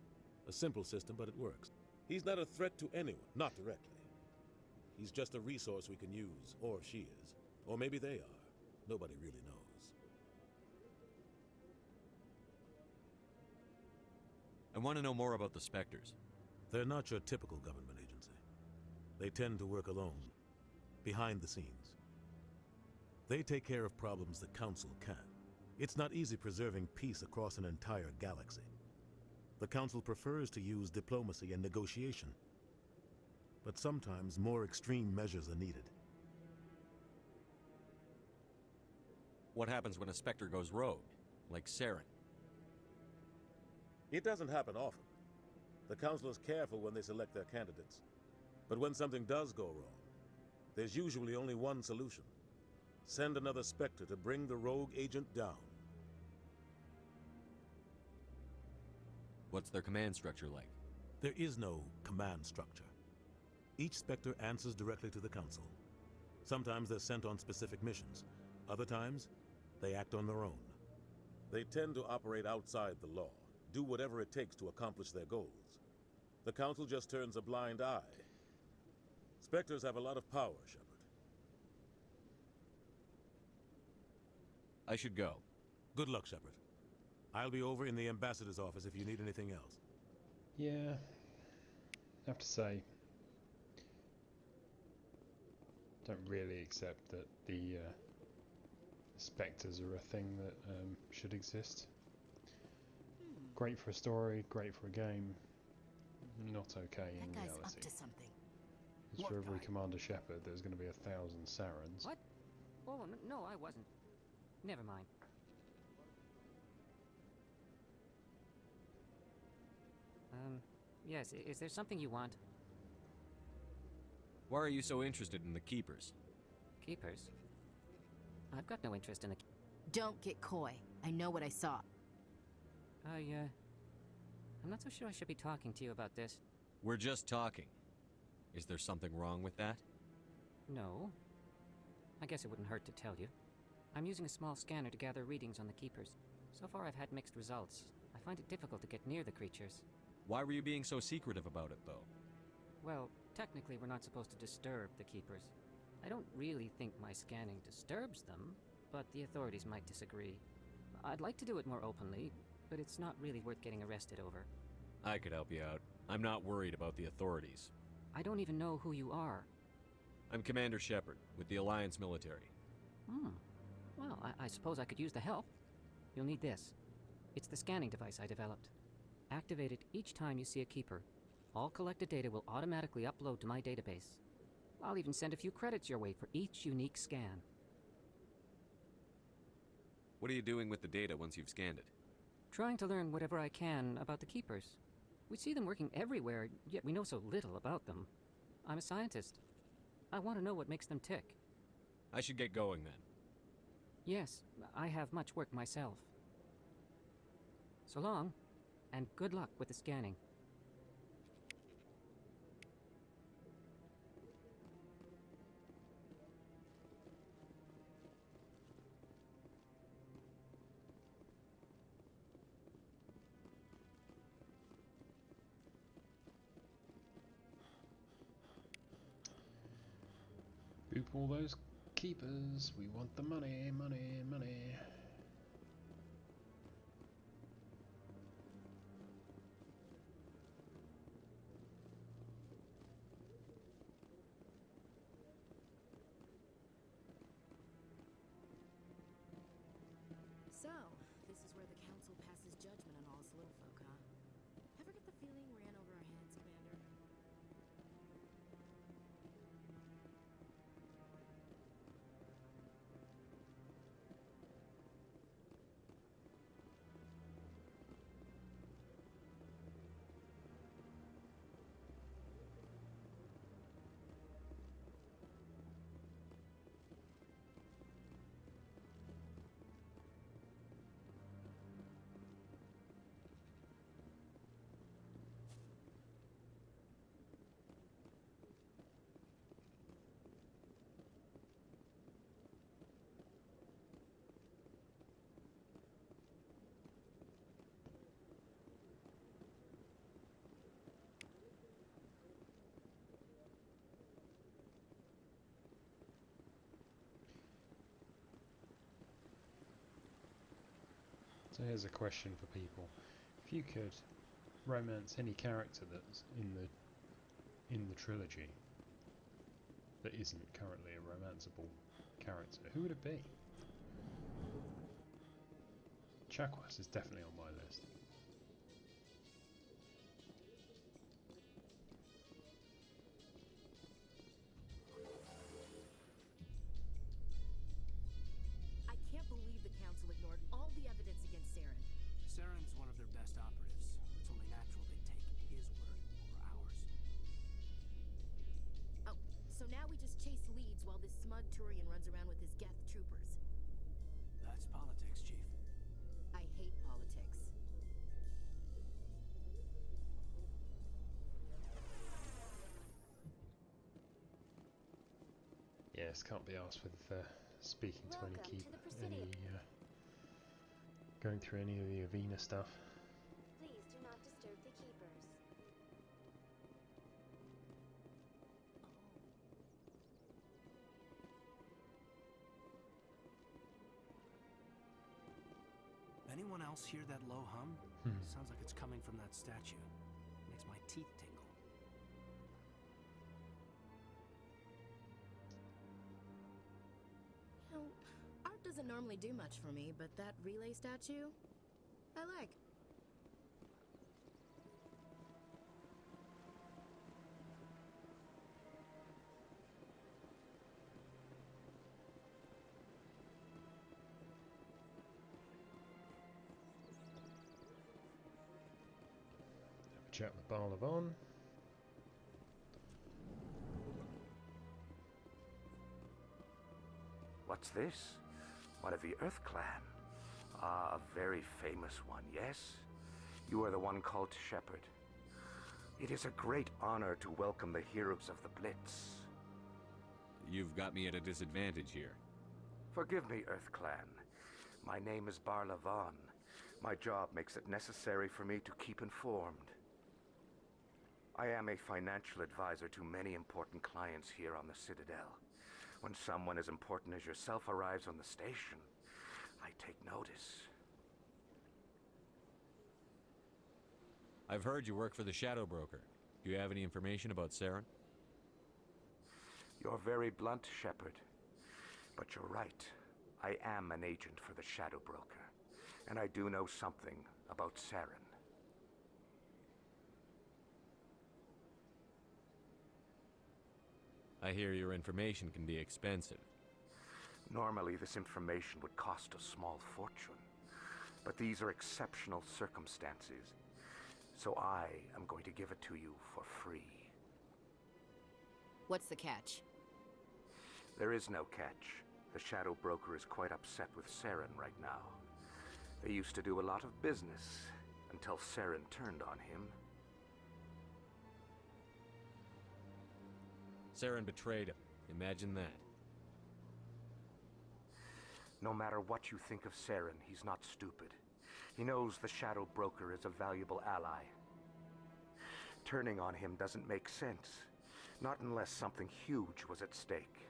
A simple system, but it works. He's not a threat to anyone, not directly. He's just a resource we can use, or she is. Or maybe they are. Nobody really knows. I want to know more about the Spectres. They're not your typical government agency. They tend to work alone, behind the scenes. They take care of problems the Council can't. It's not easy preserving peace across an entire galaxy. The Council prefers to use diplomacy and negotiation. But sometimes more extreme measures are needed. What happens when a Spectre goes rogue, like Saren? It doesn't happen often. The Council is careful when they select their candidates. But when something does go wrong, there's usually only one solution. Send another Spectre to bring the rogue agent down. What's their command structure like? There is no command structure. Each Spectre answers directly to the Council. Sometimes they're sent on specific missions. Other times, they act on their own. They tend to operate outside the law, do whatever it takes to accomplish their goals. The Council just turns a blind eye. Spectres have a lot of power, Shepard. I should go. Good luck, Shepard. I'll be over in the Ambassador's office if you need anything else. Yeah, I have to say, don't really accept that the Spectres are a thing that should exist. Great for a story, great for a game, not okay in That guy's reality. up to something. Because for every Commander Shepard, there's going to be 1,000 Sarens. What? Oh, no, I wasn't. Never mind. Yes, is there something you want? Why are you so interested in the Keepers? Keepers? I've got no interest in the... Don't get coy. I know what I saw. I'm not so sure I should be talking to you about this. We're just talking. Is there something wrong with that? No. I guess it wouldn't hurt to tell you. I'm using a small scanner to gather readings on the Keepers. So far I've had mixed results. I find it difficult to get near the creatures. Why were you being so secretive about it, though? Well, technically we're not supposed to disturb the Keepers. I don't really think my scanning disturbs them, but the authorities might disagree. I'd like to do it more openly, but it's not really worth getting arrested over. I could help you out. I'm not worried about the authorities. I don't even know who you are. I'm Commander Shepard, with the Alliance military. Well, I suppose I could use the help. You'll need this. It's the scanning device I developed. Activate it each time you see a Keeper. All collected data will automatically upload to my database. I'll even send a few credits your way for each unique scan. What are you doing with the data once you've scanned it? Trying to learn whatever I can about the Keepers. We see them working everywhere, yet we know so little about them. I'm a scientist. I want to know what makes them tick. I should get going then. Yes, I have much work myself. So long, and good luck with the scanning. Boop all those Keepers. We want the money, money, money. So, this is where the Council passes judgment on all us little folk, huh? Ever get the feeling we're in over our heads, Commander? So here's a question for people: if you could romance any character that's in the trilogy that isn't currently a romanceable character, who would it be? Chakwas is definitely on my list. I can't believe the Council ignored all the evidence against Saren. Saren's one of their best operatives. It's only natural they take his word over ours. Oh, so now we just chase leads while this smug Turian runs around with his Geth troopers. That's politics, Chief. I hate politics. Yes, can't be asked with speaking to any Welcome keep to the Presidium. going through any of the Avena stuff. Please do not disturb the keepers. Anyone else hear that low hum? Sounds like it's coming from that statue. Makes my teeth tingle. You know, art doesn't normally do much for me, but that relay statue, I like. Chat with Barlavon. What's this? One of the Earth Clan. Ah, a very famous one, yes? You are the one called Shepard. It is a great honor to welcome the heroes of the Blitz. You've got me at a disadvantage here. Forgive me, Earth Clan. My name is Barlavon. My job makes it necessary for me to keep informed. I am a financial advisor to many important clients here on the Citadel. When someone as important as yourself arrives on the station, I take notice. I've heard you work for the Shadow Broker. Do you have any information about Saren? You're very blunt, Shepard. But you're right. I am an agent for the Shadow Broker. And I do know something about Saren. I hear your information can be expensive. Normally, this information would cost a small fortune. But these are exceptional circumstances. So I am going to give it to you for free. What's the catch? There is no catch. The Shadow Broker is quite upset with Saren right now. They used to do a lot of business until Saren turned on him. Saren betrayed him. Imagine that. No matter what you think of Saren, he's not stupid. He knows the Shadow Broker is a valuable ally. Turning on him doesn't make sense. Not unless something huge was at stake.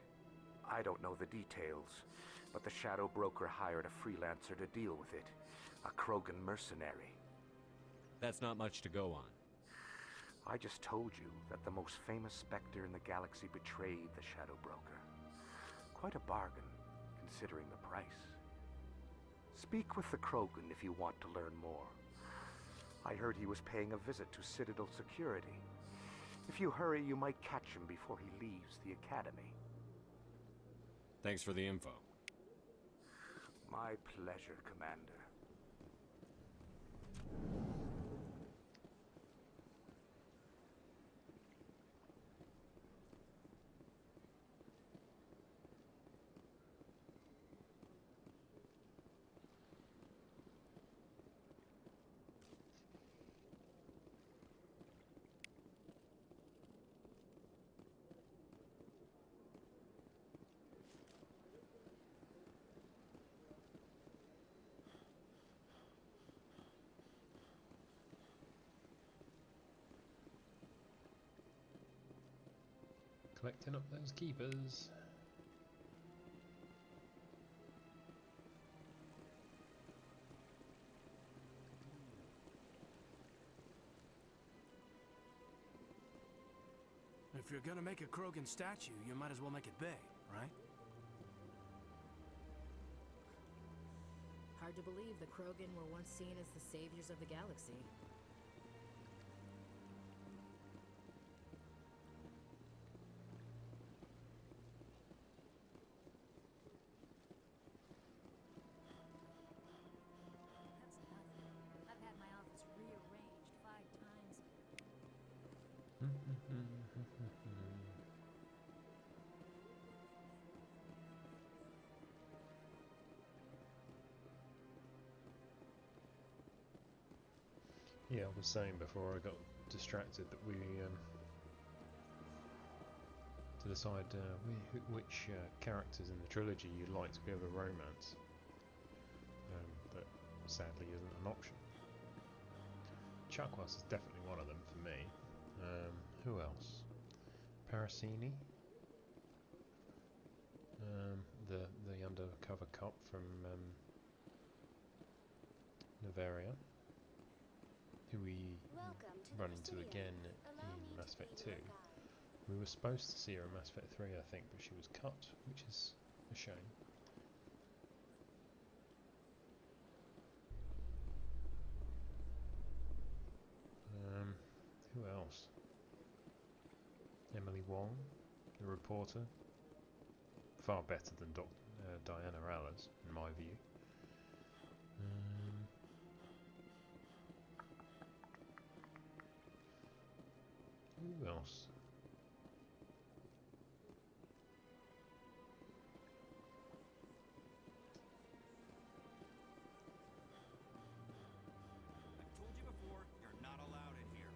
I don't know the details, but the Shadow Broker hired a freelancer to deal with it. A Krogan mercenary. That's not much to go on. I just told you that the most famous Spectre in the galaxy betrayed the Shadow Broker. Quite a bargain, considering the price. Speak with the Krogan if you want to learn more. I heard he was paying a visit to Citadel security. If you hurry, you might catch him before he leaves the Academy. Thanks for the info. My pleasure, Commander. Collecting up those keepers. If you're gonna make a Krogan statue, you might as well make it big, right? Hard to believe the Krogan were once seen as the saviors of the galaxy. I've had my office rearranged 5 times. Yeah, I was saying before I got distracted that we to decide which characters in the trilogy you'd like to be able to romance. But sadly isn't an option. Chuckwas is definitely one of them for me. Who else? Parasini, the undercover cop from Novaria, who we run into again in Mass Effect 2. We were supposed to see her in Mass Effect 3, I think, but she was cut, which is a shame. Who else? Emily Wong, the reporter. Far better than Diana Allers, in my view. Who else? I've told you before, you're not allowed in here.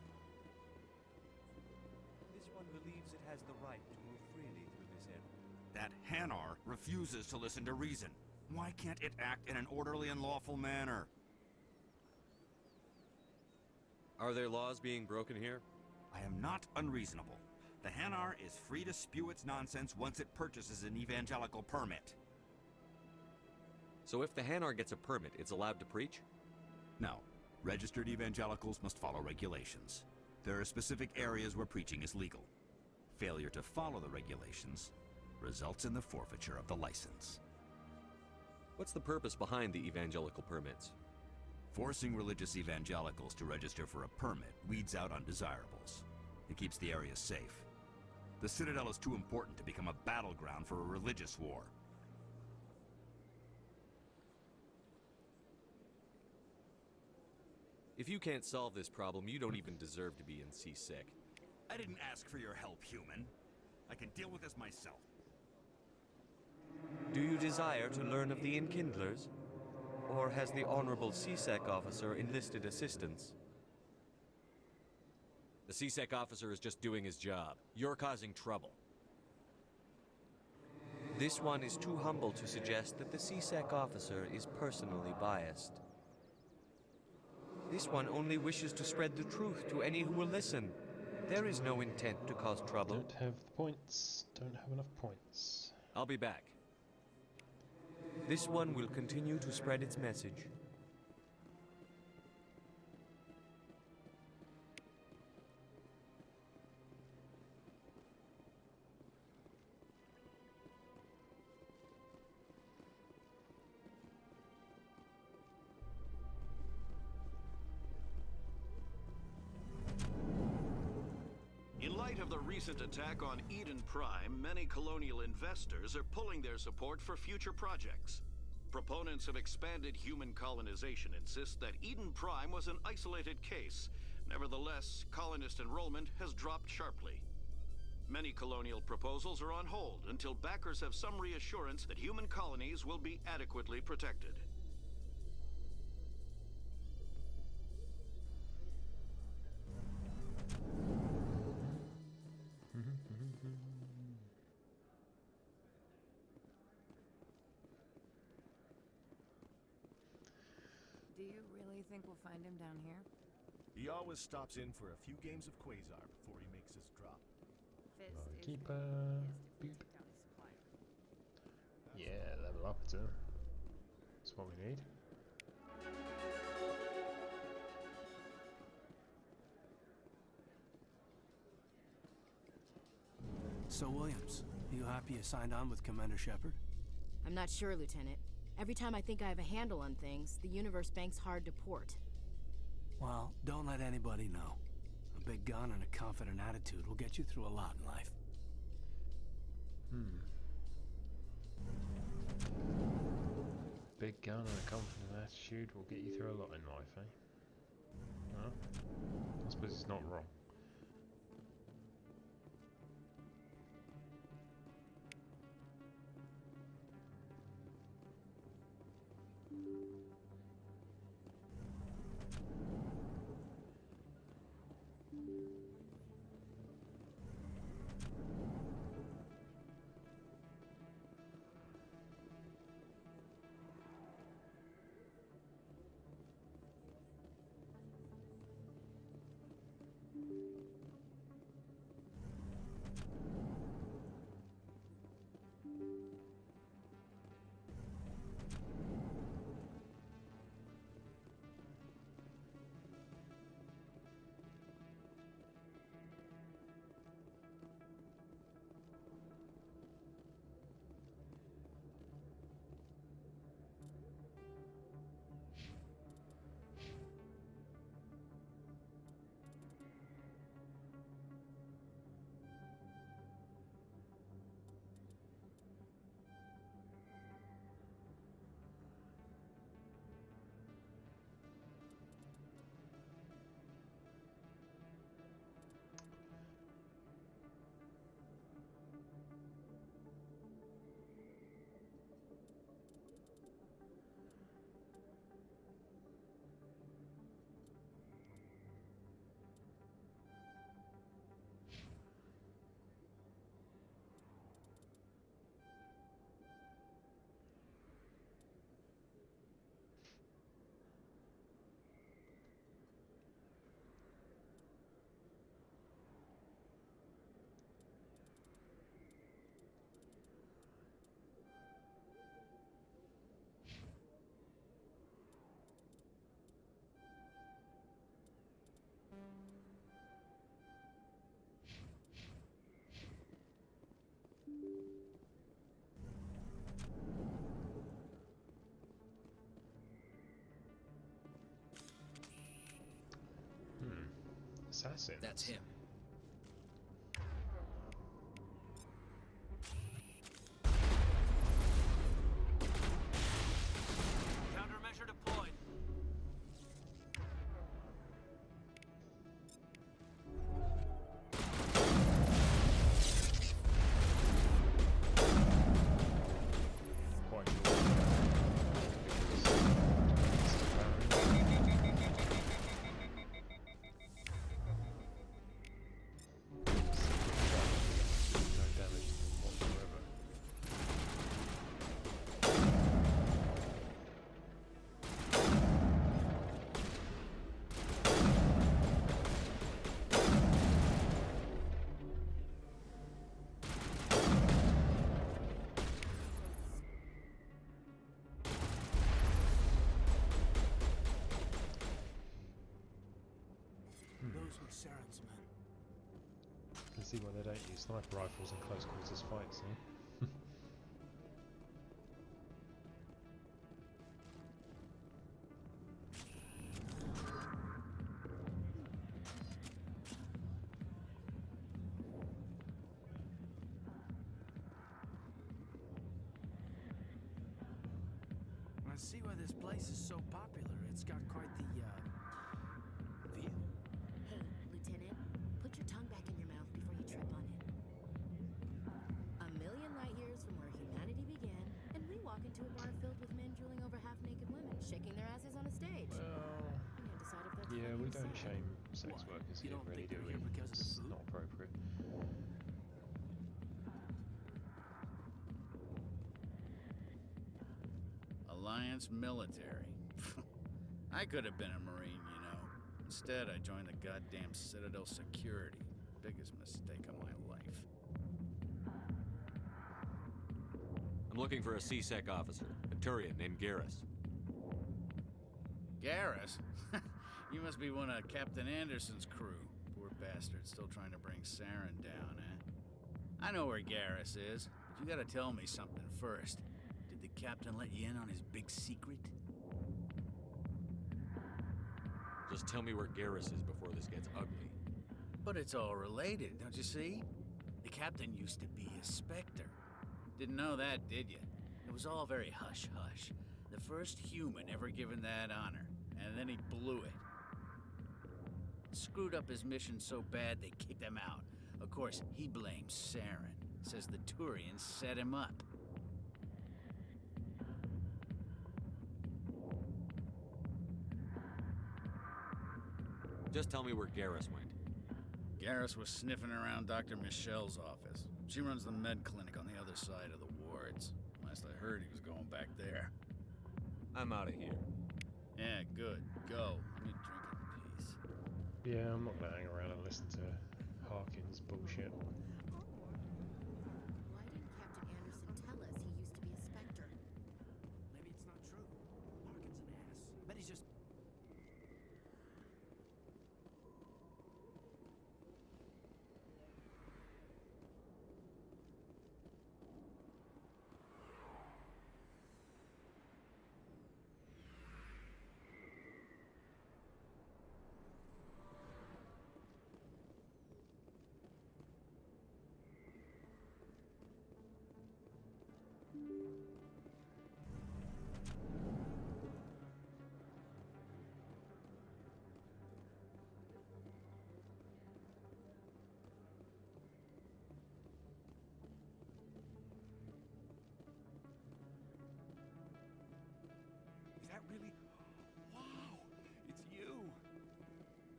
This one believes it has the right to move freely through this area. That Hanar refuses to listen to reason. Why can't it act in an orderly and lawful manner? Are there laws being broken here? I am not unreasonable. The Hanar is free to spew its nonsense once it purchases an evangelical permit. So if the Hanar gets a permit, it's allowed to preach? No. Registered evangelicals must follow regulations. There are specific areas where preaching is legal. Failure to follow the regulations results in the forfeiture of the license. What's the purpose behind the evangelical permits? Forcing religious evangelicals to register for a permit weeds out undesirables. It keeps the area safe. The Citadel is too important to become a battleground for a religious war. If you can't solve this problem, you don't even deserve to be in C-Sec. I didn't ask for your help, human. I can deal with this myself. Do you desire to learn of the Enkindlers? Or has the Honorable C-Sec officer enlisted assistance? The C-Sec officer is just doing his job. You're causing trouble. This one is too humble to suggest that the C-Sec officer is personally biased. This one only wishes to spread the truth to any who will listen. There is no intent to cause trouble. Don't have the points. Don't have enough points. I'll be back. This one will continue to spread its message. In light of the recent attack on Eden Prime, many colonial investors are pulling their support for future projects. Proponents of expanded human colonization insist that Eden Prime was an isolated case. Nevertheless, colonist enrollment has dropped sharply. Many colonial proposals are on hold until backers have some reassurance that human colonies will be adequately protected. Do you really think we'll find him down here? He always stops in for a few games of Quasar before he makes his drop. Keeper. Boop. Yeah, level up too. That's what we need. So, Williams, you happy you signed on with Commander Shepard? I'm not sure, Lieutenant. Every time I think I have a handle on things, the universe banks hard to port. Well, don't let anybody know. A big gun and a confident attitude will get you through a lot in life. Big gun and a confident attitude will get you through a lot in life, eh? Well, I suppose it's not wrong. Assassin. That's him. Countermeasure deployed. Those were Saren's men. You can see why they don't use sniper rifles in close quarters fights, eh? I see why this place is so popular. It's got quite the, view. Hey, Lieutenant, put your tongue back in your mouth before you trip on it. A million light years from where humanity began, and we walk into a bar filled with men drooling over half-naked women, shaking their asses on a stage. Well, we can't decide if that's yeah, funny we or don't sad. shame sex workers here, really, do we? It's not appropriate. Alliance military. I could have been a Marine, you know. Instead, I joined the goddamn Citadel security. Biggest mistake of my life. I'm looking for a C-Sec officer, a Turian named Garrus. Garrus? You must be one of Captain Anderson's crew. Poor bastard, still trying to bring Saren down, eh? I know where Garrus is, but you gotta tell me something first. Did the captain let you in on his big secret? Just tell me where Garrus is before this gets ugly. But it's all related, don't you see? The captain used to be a Spectre. Didn't know that, did you? It was all very hush-hush. The first human ever given that honor, and then he blew it. Screwed up his mission so bad they kicked him out. Of course, he blames Saren. Says the Turians set him up. Just tell me where Garrus went. Garrus was sniffing around Dr. Michelle's office. She runs the med clinic on the other side of the wards. Last I heard, he was going back there. I'm out of here. Yeah, good. Go. Let me drink in peace. Yeah, I'm not gonna hang around and listen to Harkin's bullshit. Why didn't Captain Anderson tell us he used to be a Spectre? Maybe it's not true. Harkin's an ass. Bet he's just... Is that really? Wow, it's you.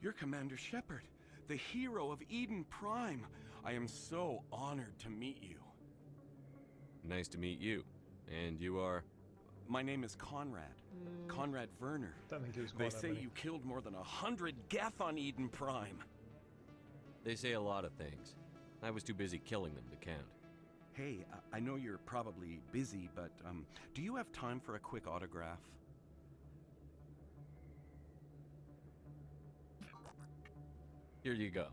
You're Commander Shepard, the hero of Eden Prime. I am so honored to meet you. Nice to meet you. And you are? My name is Conrad. Conrad Werner. Don't think it was They quite that say many. you killed more than 100 Geth on Eden Prime. They say a lot of things. I was too busy killing them to count. Hey, I know you're probably busy, but do you have time for a quick autograph? Here you go.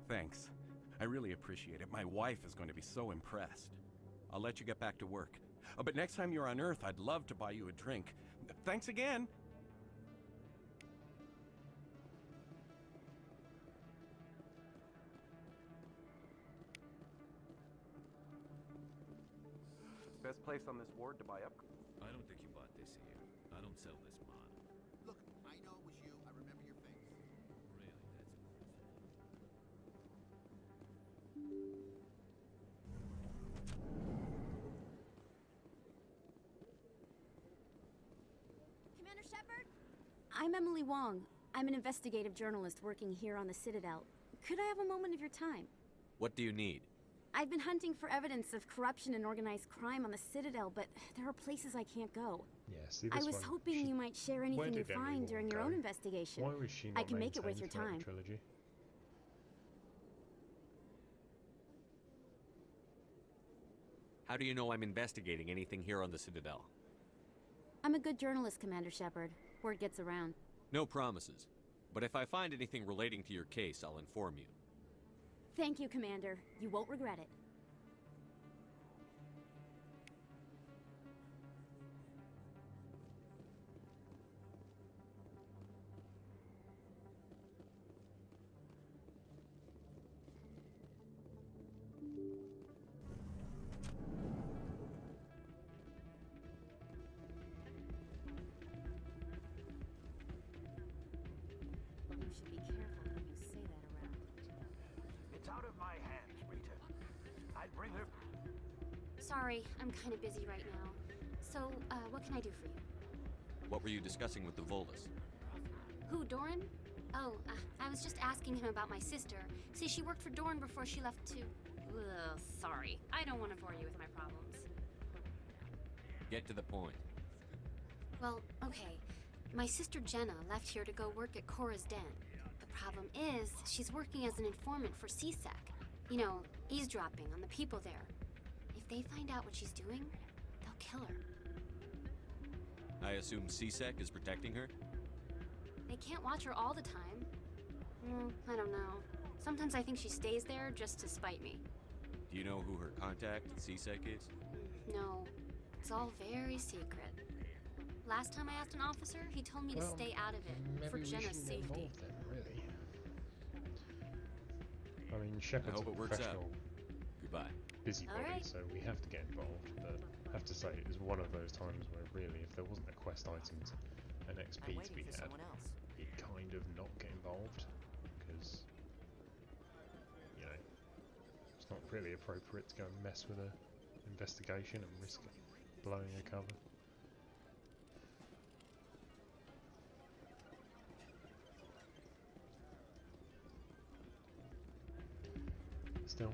Thanks. I really appreciate it. My wife is going to be so impressed. I'll let you get back to work. But next time you're on Earth, I'd love to buy you a drink. Thanks again. Best place on this ward to buy up. I don't think you bought this here. I don't sell this mod. Look, I know it was you. I remember your face. Really, that's impressive. Commander Shepard? I'm Emily Wong. I'm an investigative journalist working here on the Citadel. Could I have a moment of your time? What do you need? I've been hunting for evidence of corruption and organized crime on the Citadel, but there are places I can't go. Yeah, see I this was one. hoping you might share anything you did Emily find Wong during your go? own investigation. Why was she I not can make it worth maintained your throughout time. the trilogy? How do you know I'm investigating anything here on the Citadel? I'm a good journalist, Commander Shepard. Word gets around. No promises. But if I find anything relating to your case, I'll inform you. Thank you, Commander. You won't regret it. You should be careful when you say that around. It's out of my hands, Rita. I'd bring her... Sorry, I'm kind of busy right now. So, what can I do for you? What were you discussing with the Volus? Who, Doran? Oh, I was just asking him about my sister. See, she worked for Doran before she left to... Ugh, sorry. I don't want to bore you with my problems. Get to the point. Well, okay. My sister Jenna left here to go work at Cora's Den. The problem is, she's working as an informant for CSEC. You know, eavesdropping on the people there. If they find out what she's doing, they'll kill her. I assume CSEC is protecting her? They can't watch her all the time. I don't know. Sometimes I think she stays there just to spite me. Do you know who her contact at CSEC is? No, it's all very secret. Last time I asked an officer, he told me to stay out of it for Jenna's safety. Then, really. I mean, Shepard's a professional, busybody, so we have to get involved. But I have to say, it was one of those times where really, if there wasn't a quest item and XP to be had, you'd kind of not get involved because, you know, it's not really appropriate to go and mess with a investigation and risk blowing a cover. Still,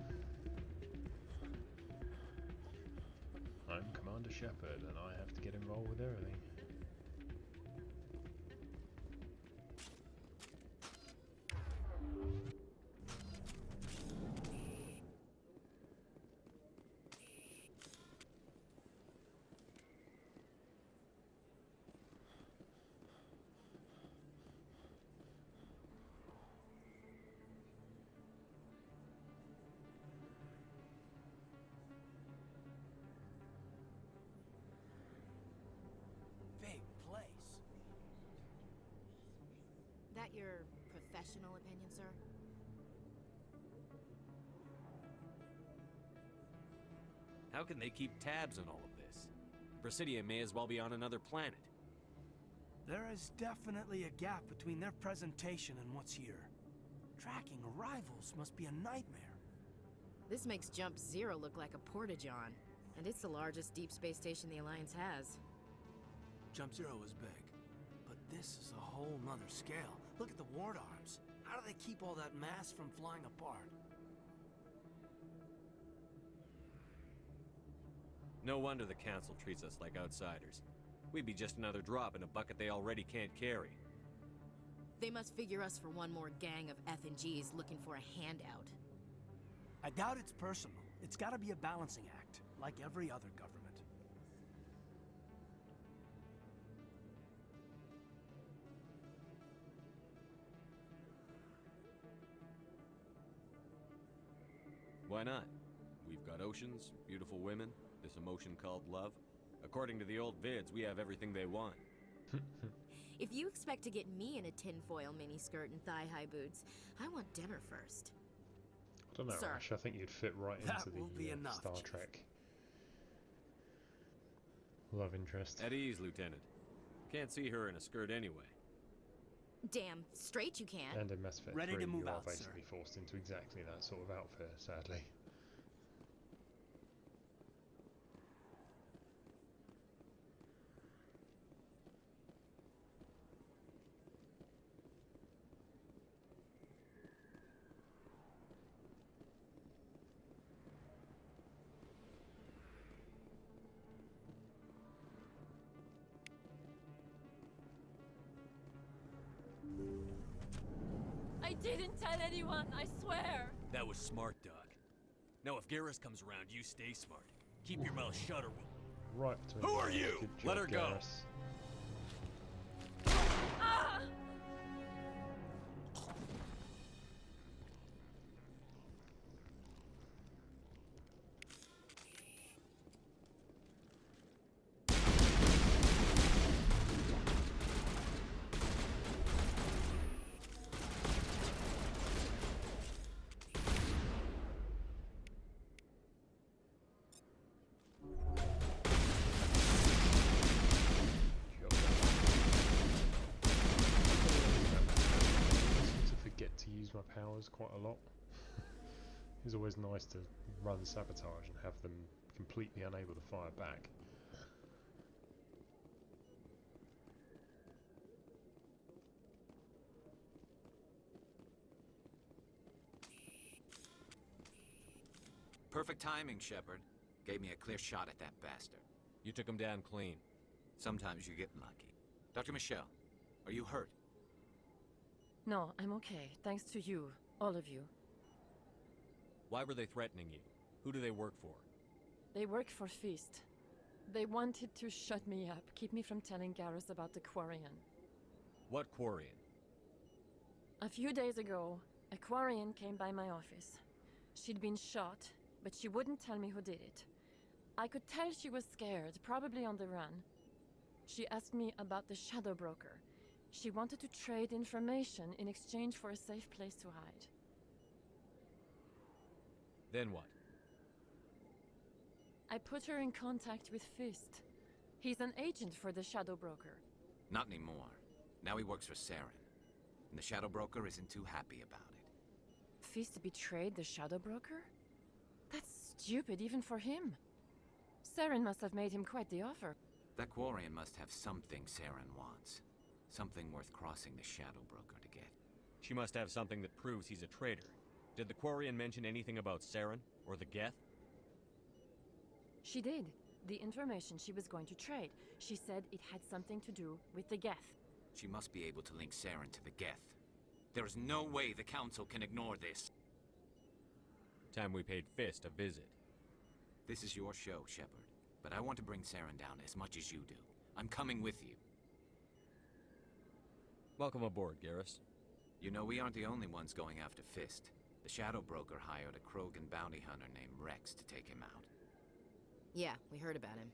I'm Commander Shepard and I have to get involved with everything. That your professional opinion, sir? How can they keep tabs on all of this? Presidia may as well be on another planet. There is definitely a gap between their presentation and what's here. Tracking arrivals must be a nightmare. This makes Jump Zero look like a porta-john, and it's the largest deep space station the Alliance has. Jump Zero is big, but this is a whole nother scale. Look at the ward arms. How do they keep all that mass from flying apart? No wonder the Council treats us like outsiders. We'd be just another drop in a bucket they already can't carry. They must figure us for one more gang of F&Gs looking for a handout. I doubt it's personal. It's gotta be a balancing act, like every other government. Why not? We've got oceans, beautiful women, this emotion called love. According to the old vids, we have everything they want. If you expect to get me in a tinfoil miniskirt and thigh-high boots, I want dinner first. I don't know, Sir. Ash. I think you'd fit right into That will be the enough, Star Chief. Trek love interest. At ease, Lieutenant. Can't see her in a skirt anyway. Damn straight you can. And in Mass Effect Ready 3, to move you are out, sir. basically forced into exactly that sort of outfit, sadly. I didn't tell anyone, I swear. That was smart, Doc. Now if Garrus comes around, you stay smart. Keep your mouth shut or we'll... Right between Who are the- you? good Let job, her go. Garrus. Ah! I seem to forget to use my powers quite a lot. It's always nice to run sabotage and have them completely unable to fire back. Perfect timing, Shepard. Gave me a clear shot at that bastard. You took him down clean. Sometimes you get lucky. Dr. Michelle, are you hurt? No, I'm okay. Thanks to you. All of you. Why were they threatening you? Who do they work for? They work for Feast. They wanted to shut me up, keep me from telling Garrus about the Quarian. What Quarian? A few days ago, a Quarian came by my office. She'd been shot, but she wouldn't tell me who did it. I could tell she was scared, probably on the run. She asked me about the Shadow Broker. She wanted to trade information in exchange for a safe place to hide. Then what? I put her in contact with Fist. He's an agent for the Shadow Broker. Not anymore. Now he works for Saren. And the Shadow Broker isn't too happy about it. Fist betrayed the Shadow Broker? That's stupid even for him. Saren must have made him quite the offer. That Quarian must have something Saren wants. Something worth crossing the Shadow Broker to get. She must have something that proves he's a traitor. Did the Quarian mention anything about Saren or the Geth? She did. The information she was going to trade. She said it had something to do with the Geth. She must be able to link Saren to the Geth. There is no way the Council can ignore this. Time we paid Fist a visit. This is your show, Shepard. But I want to bring Saren down as much as you do. I'm coming with you. Welcome aboard, Garrus. You know, we aren't the only ones going after Fist. The Shadow Broker hired a Krogan bounty hunter named Rex to take him out. Yeah, we heard about him.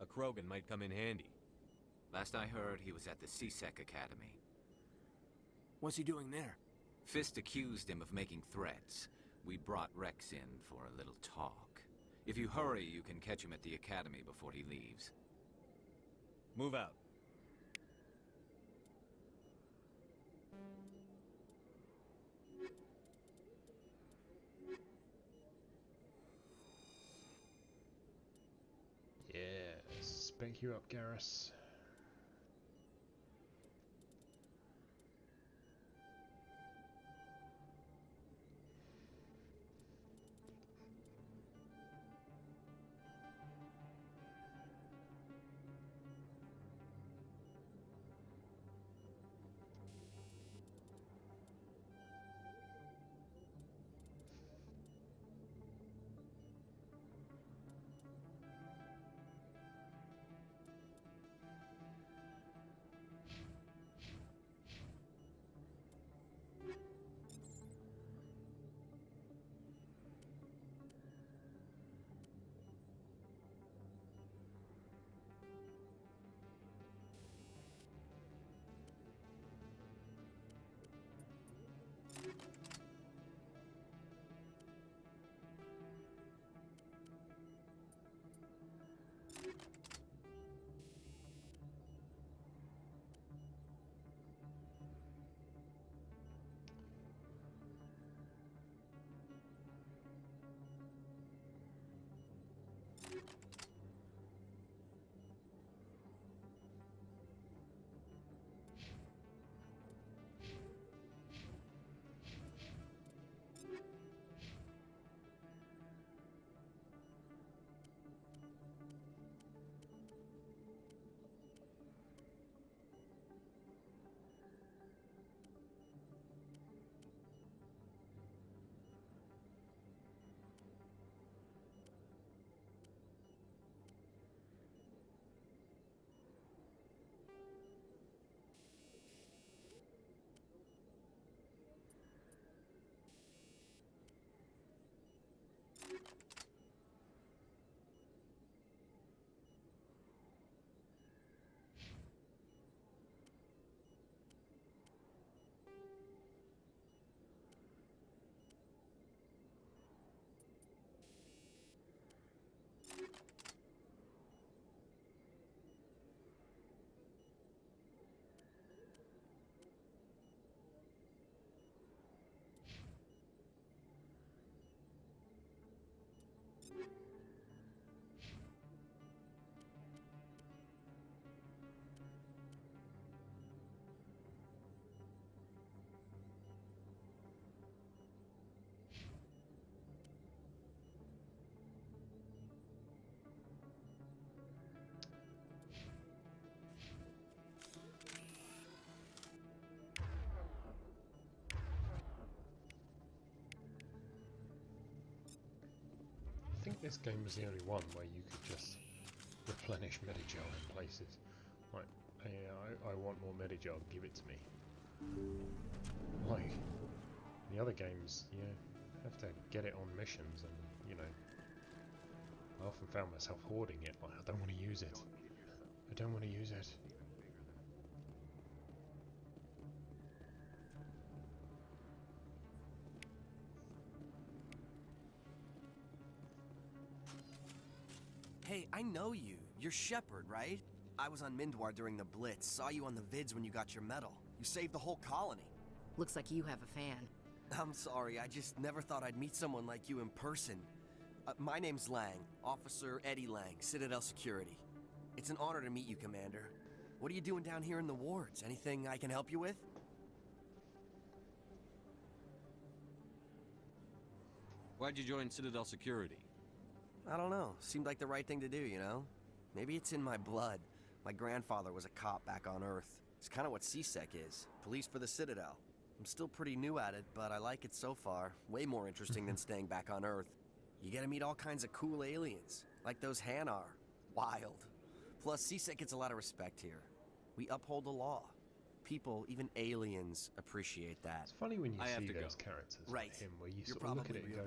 A Krogan might come in handy. Last I heard, he was at the CSEC Academy. What's he doing there? Fist accused him of making threats. We brought Rex in for a little talk. If you hurry, you can catch him at the Academy before he leaves. Move out. Yeah, spank you up, Garrus. I think this game was the only one where you could just replenish Medijar in places. Like, yeah, I want more Medijar, give it to me. Like, in the other games, you have to get it on missions, and, you know, I often found myself hoarding it, like, I don't want to use it. I don't want to use it. Hey, I know you. You're Shepard, right? I was on Mindwar during the Blitz, saw you on the vids when you got your medal. You saved the whole colony. Looks like you have a fan. I'm sorry, I just never thought I'd meet someone like you in person. My name's Lang, Officer Eddie Lang, Citadel Security. It's an honor to meet you, Commander. What are you doing down here in the wards? Anything I can help you with? Why'd you join Citadel Security? I don't know. Seemed like the right thing to do, you know? Maybe it's in my blood. My grandfather was a cop back on Earth. It's kind of what CSEC is. Police for the Citadel. I'm still pretty new at it, but I like it so far. Way more interesting than staying back on Earth. You get to meet all kinds of cool aliens, like those Hanar. Wild. Plus, CSEC gets a lot of respect here. We uphold the law. People, even aliens, appreciate that. It's funny when you see those characters like him, where you sort of look at it and go,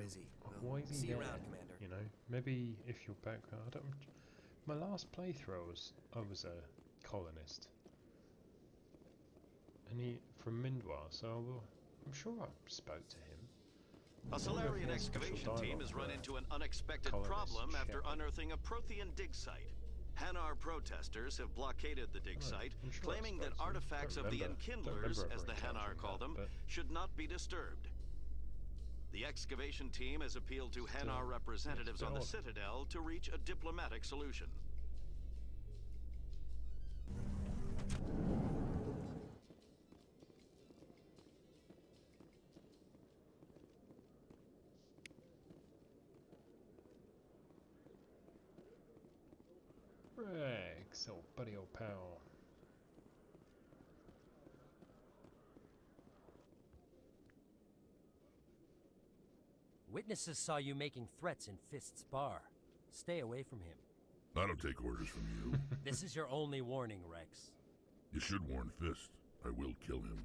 why is he there? You know, maybe if you're back, I don't. My last playthrough I was a colonist, and he from Mindwar, so I'm sure I spoke to him. A Solarian excavation team has run into an unexpected problem after unearthing a Prothean dig site. Hanar protesters have blockaded the dig site, claiming that artifacts of the Enkindlers, as the Hanar call them, should not be disturbed. The excavation team has appealed to Hanar representatives on the Citadel to reach a diplomatic solution. Rex, old buddy, old pal. Witnesses saw you making threats in Fist's bar. Stay away from him. I don't take orders from you. This is your only warning, Rex. You should warn Fist. I will kill him.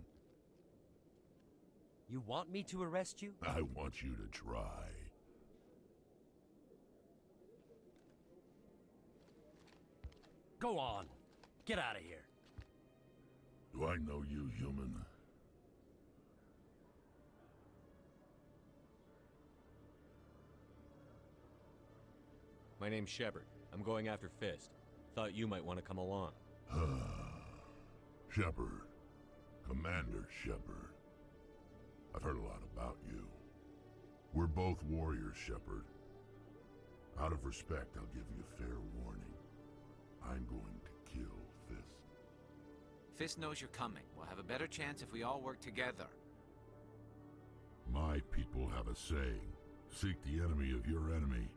You want me to arrest you? I want you to try. Go on. Get out of here. Do I know you, human? My name's Shepard. I'm going after Fist. Thought you might want to come along. Shepard. Commander Shepard. I've heard a lot about you. We're both warriors, Shepard. Out of respect, I'll give you a fair warning. I'm going to kill Fist. Fist knows you're coming. We'll have a better chance if we all work together. My people have a saying. Seek the enemy of your enemy,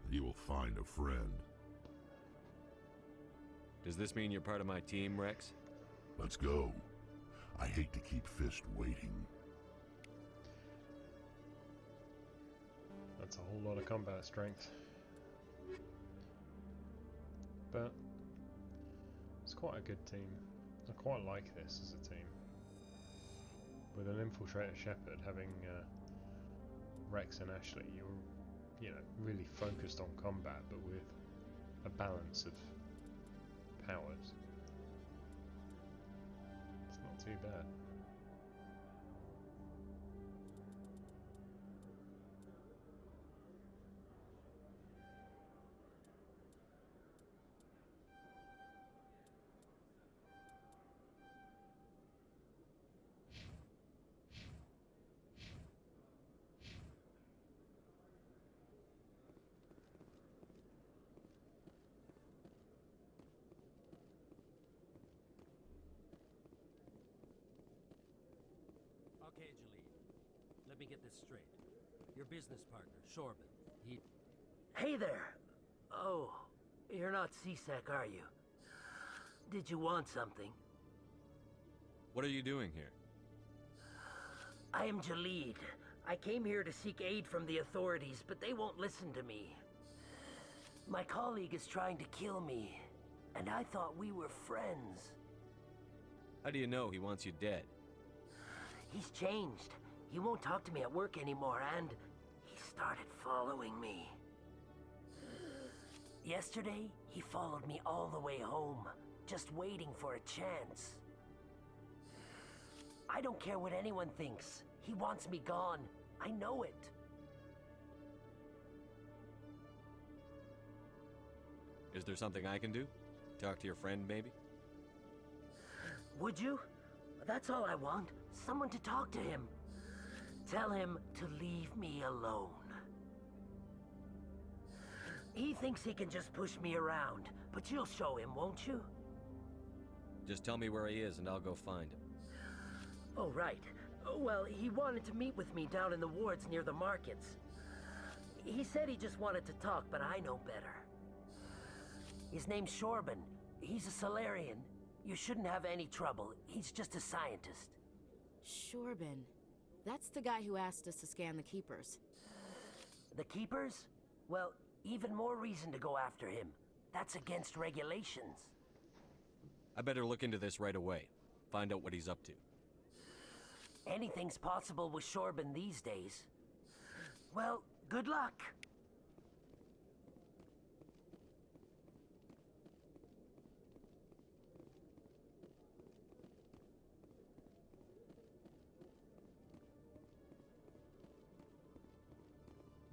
and you will find a friend. Does this mean you're part of my team, Rex? Let's go. I hate to keep Fist waiting. That's a whole lot of combat strength. But it's quite a good team. I quite like this as a team. With an Infiltrator Shepard having Rex and Ashley, you're really focused on combat, but with a balance of powers. It's not too bad. Okay, Jalid. Let me get this straight. Your business partner, Shorban, he... Hey there! Oh, you're not CSEC, are you? Did you want something? What are you doing here? I am Jalid. I came here to seek aid from the authorities, but they won't listen to me. My colleague is trying to kill me. and I thought we were friends. How do you know he wants you dead? He's changed. He won't talk to me at work anymore, and he started following me. Yesterday, he followed me all the way home, just waiting for a chance. I don't care what anyone thinks. He wants me gone. I know it. Is there something I can do? Talk to your friend, maybe? Would you? That's all I want. Someone to talk to him. Tell him to leave me alone. He thinks he can just push me around, but you'll show him, won't you? Just tell me where he is and I'll go find him. Oh, right. Well, he wanted to meet with me down in the wards near the markets. He said he just wanted to talk, but I know better. His name's Shorban. He's a Solarian. You shouldn't have any trouble. He's just a scientist. Shorban. That's the guy who asked us to scan the Keepers. The Keepers? Well, even more reason to go after him. That's against regulations. I better look into this right away. Find out what he's up to. Anything's possible with Shorban these days. Well, good luck.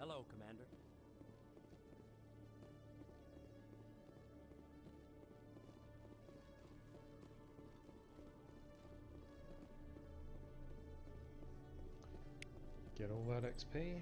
Hello, Commander. Get all that XP.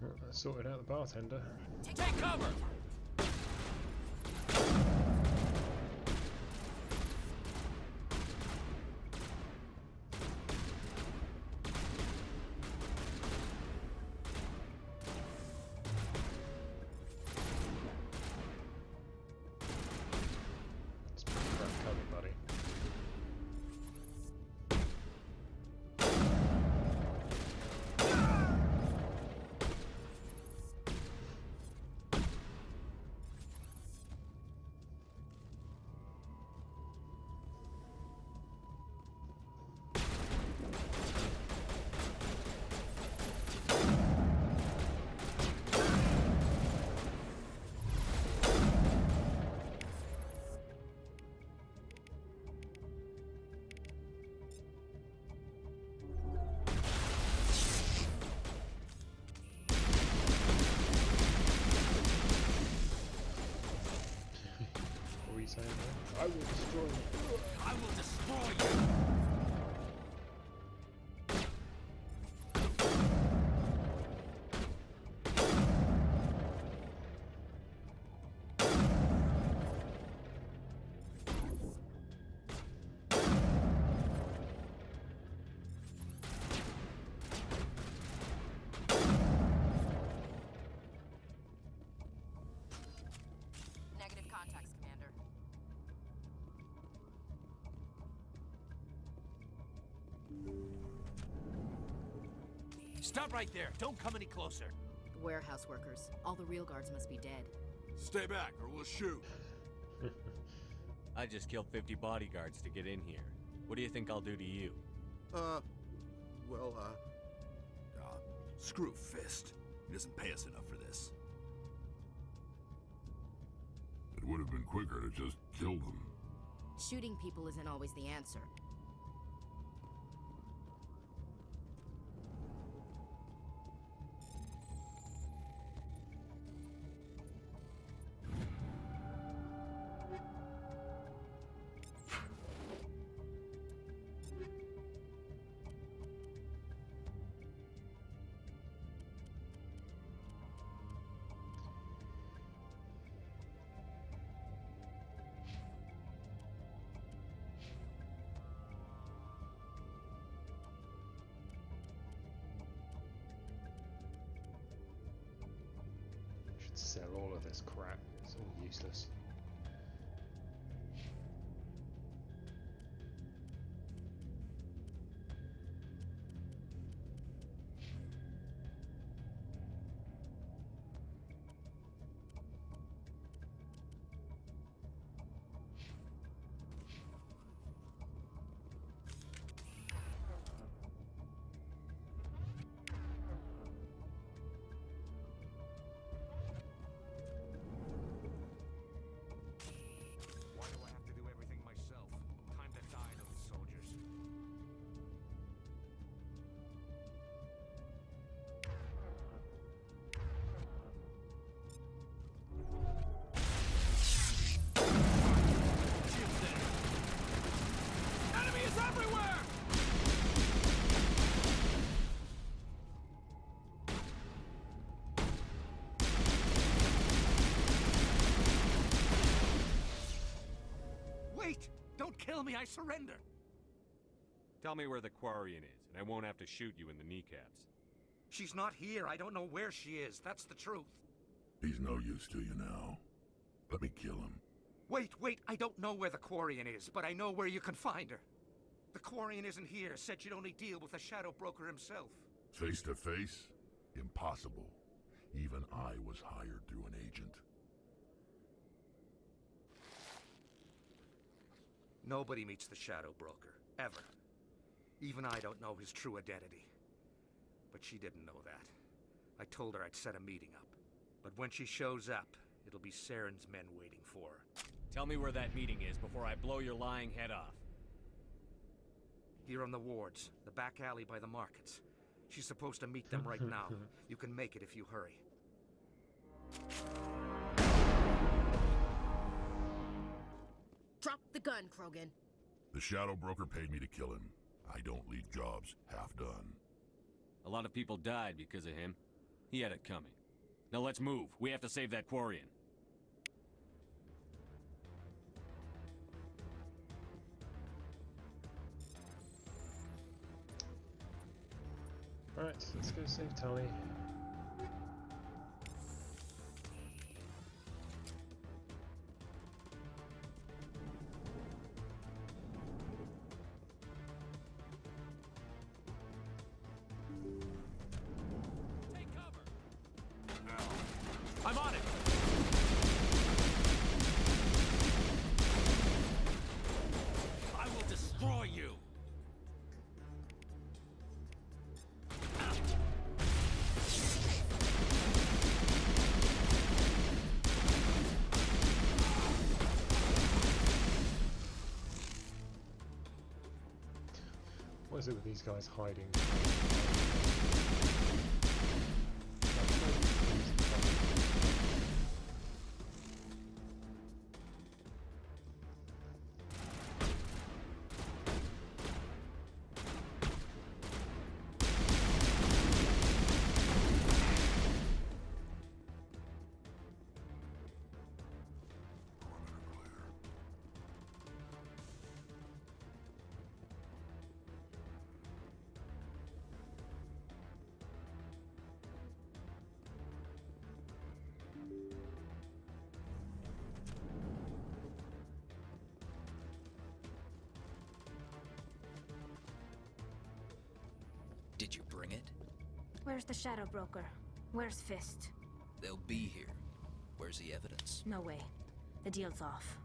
Well, I sorted out the bartender. Take cover! It's pretty crap cover, buddy. Stop right there. Don't come any closer. The warehouse workers. All the real guards must be dead. Stay back or we'll shoot. I just killed 50 bodyguards to get in here. What do you think I'll do to you? Screw Fist. He doesn't pay us enough for this. It would have been quicker to just kill them. Shooting people isn't always the answer. Should sell all of this crap. It's all useless. Why do I have to do everything myself? Time to die, little soldiers. Enemy is everywhere! Wait! Don't kill me, I surrender! Tell me where the Quarian is, and I won't have to shoot you in the kneecaps. She's not here. I don't know where she is. That's the truth. He's no use to you now. Let me kill him. Wait, I don't know where the Quarian is, but I know where you can find her. The Quarian isn't here. Said she'd only deal with the Shadow Broker himself. Face to face? Impossible. Even I was hired through an agent. Nobody meets the Shadow Broker, ever. Even I don't know his true identity. But she didn't know that. I told her I'd set a meeting up. But when she shows up, it'll be Saren's men waiting for her. Tell me where that meeting is before I blow your lying head off. Here on the wards, the back alley by the markets. She's supposed to meet them right now. You can make it if you hurry. Drop the gun, Krogan. The Shadow Broker paid me to kill him. I don't leave jobs half done. A lot of people died because of him. He had it coming. Now let's move. We have to save that Quarian. Alright, let's go save Tally. I'm on it! I will destroy you! What is it with these guys hiding? Did you bring it? Where's the Shadow Broker? Where's Fist? They'll be here. Where's the evidence? No way. The deal's off.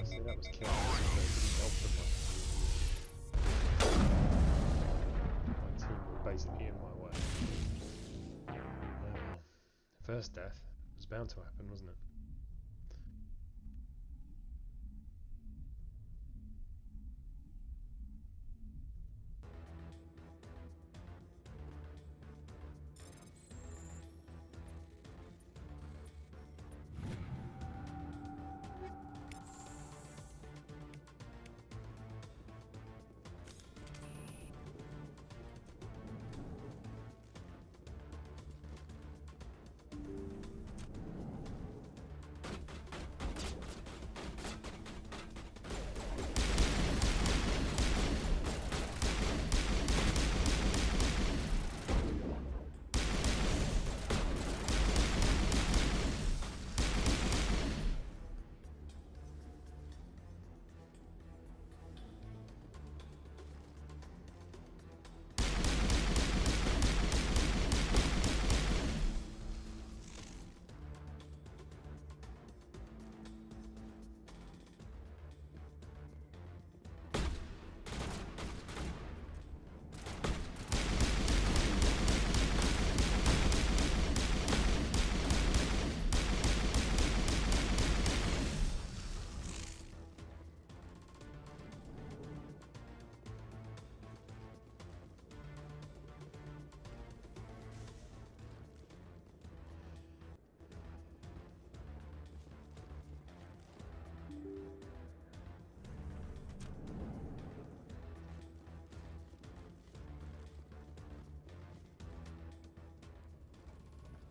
See, that was chaos. They didn't help them. My team were basically in my way. First death was bound to happen, wasn't it?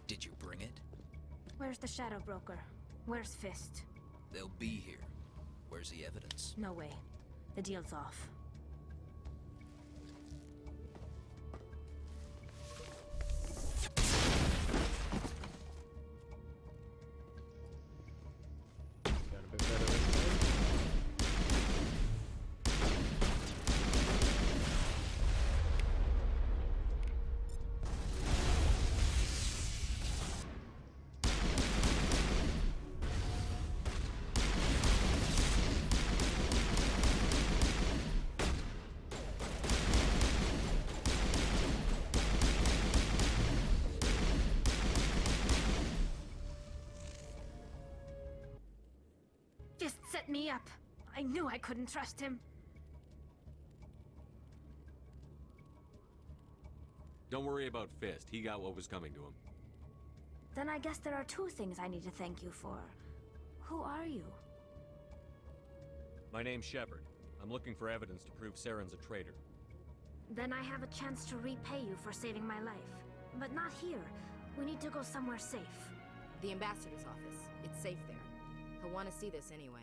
Did you bring it? Where's the Shadow Broker? Where's Fist? They'll be here. Where's the evidence? No way. The deal's off. Going a bit better this time. Fist set me up. I knew I couldn't trust him. Don't worry about Fist. He got what was coming to him. Then I guess there are two things I need to thank you for. Who are you? My name's Shepard. I'm looking for evidence to prove Saren's a traitor. Then I have a chance to repay you for saving my life. But not here. We need to go somewhere safe. The ambassador's office. It's safe there. He'll want to see this anyway.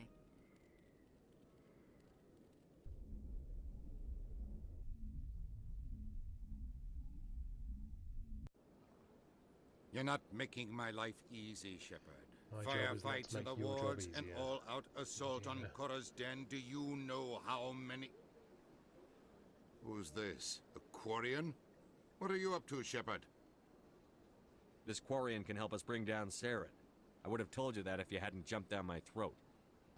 You're not making my life easy, Shepard. My job is not to Firefights in make the your job wards, an easier. all-out assault on Korra's Den. Do you know how many... Who's this? A Quarian? What are you up to, Shepard? This Quarian can help us bring down Saren. I would have told you that if you hadn't jumped down my throat.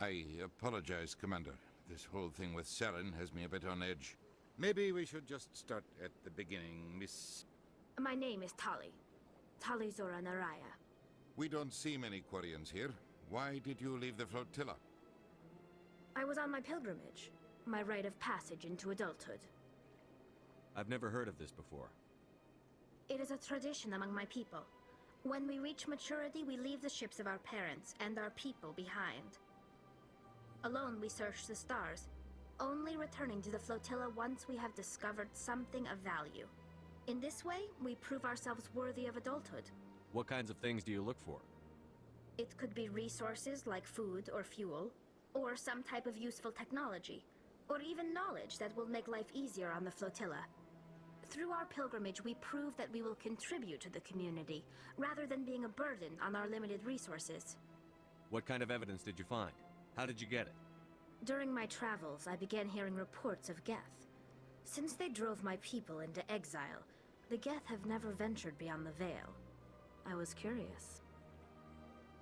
I apologize, Commander. This whole thing with Saren has me a bit on edge. Maybe we should just start at the beginning, Miss... My name is Tali. Tali Zora Naraya. We don't see many Quarians here. Why did you leave the flotilla? I was on my pilgrimage. My rite of passage into adulthood. I've never heard of this before. It is a tradition among my people. When we reach maturity, we leave the ships of our parents and our people behind. Alone, we search the stars, only returning to the flotilla once we have discovered something of value. In this way, we prove ourselves worthy of adulthood. What kinds of things do you look for? It could be resources like food or fuel, or some type of useful technology, or even knowledge that will make life easier on the flotilla. Through our pilgrimage, we prove that we will contribute to the community, rather than being a burden on our limited resources. What kind of evidence did you find? How did you get it? During my travels, I began hearing reports of Geth. Since they drove my people into exile, the Geth have never ventured beyond the Veil. I was curious.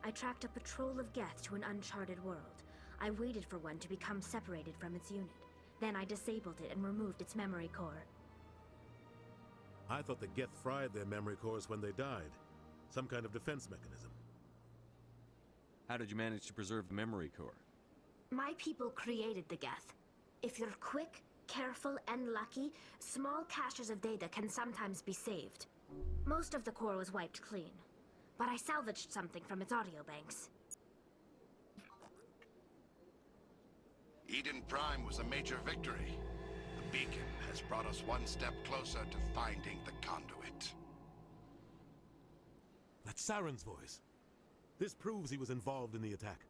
I tracked a patrol of Geth to an uncharted world. I waited for one to become separated from its unit. Then I disabled it and removed its memory core. I thought the Geth fried their memory cores when they died. Some kind of defense mechanism. How did you manage to preserve the memory core? My people created the Geth. If you're quick, careful, and lucky, small caches of data can sometimes be saved. Most of the core was wiped clean, but I salvaged something from its audio banks. Eden Prime was a major victory. The beacon has brought us one step closer to finding the conduit. That's Saren's voice. This proves he was involved in the attack.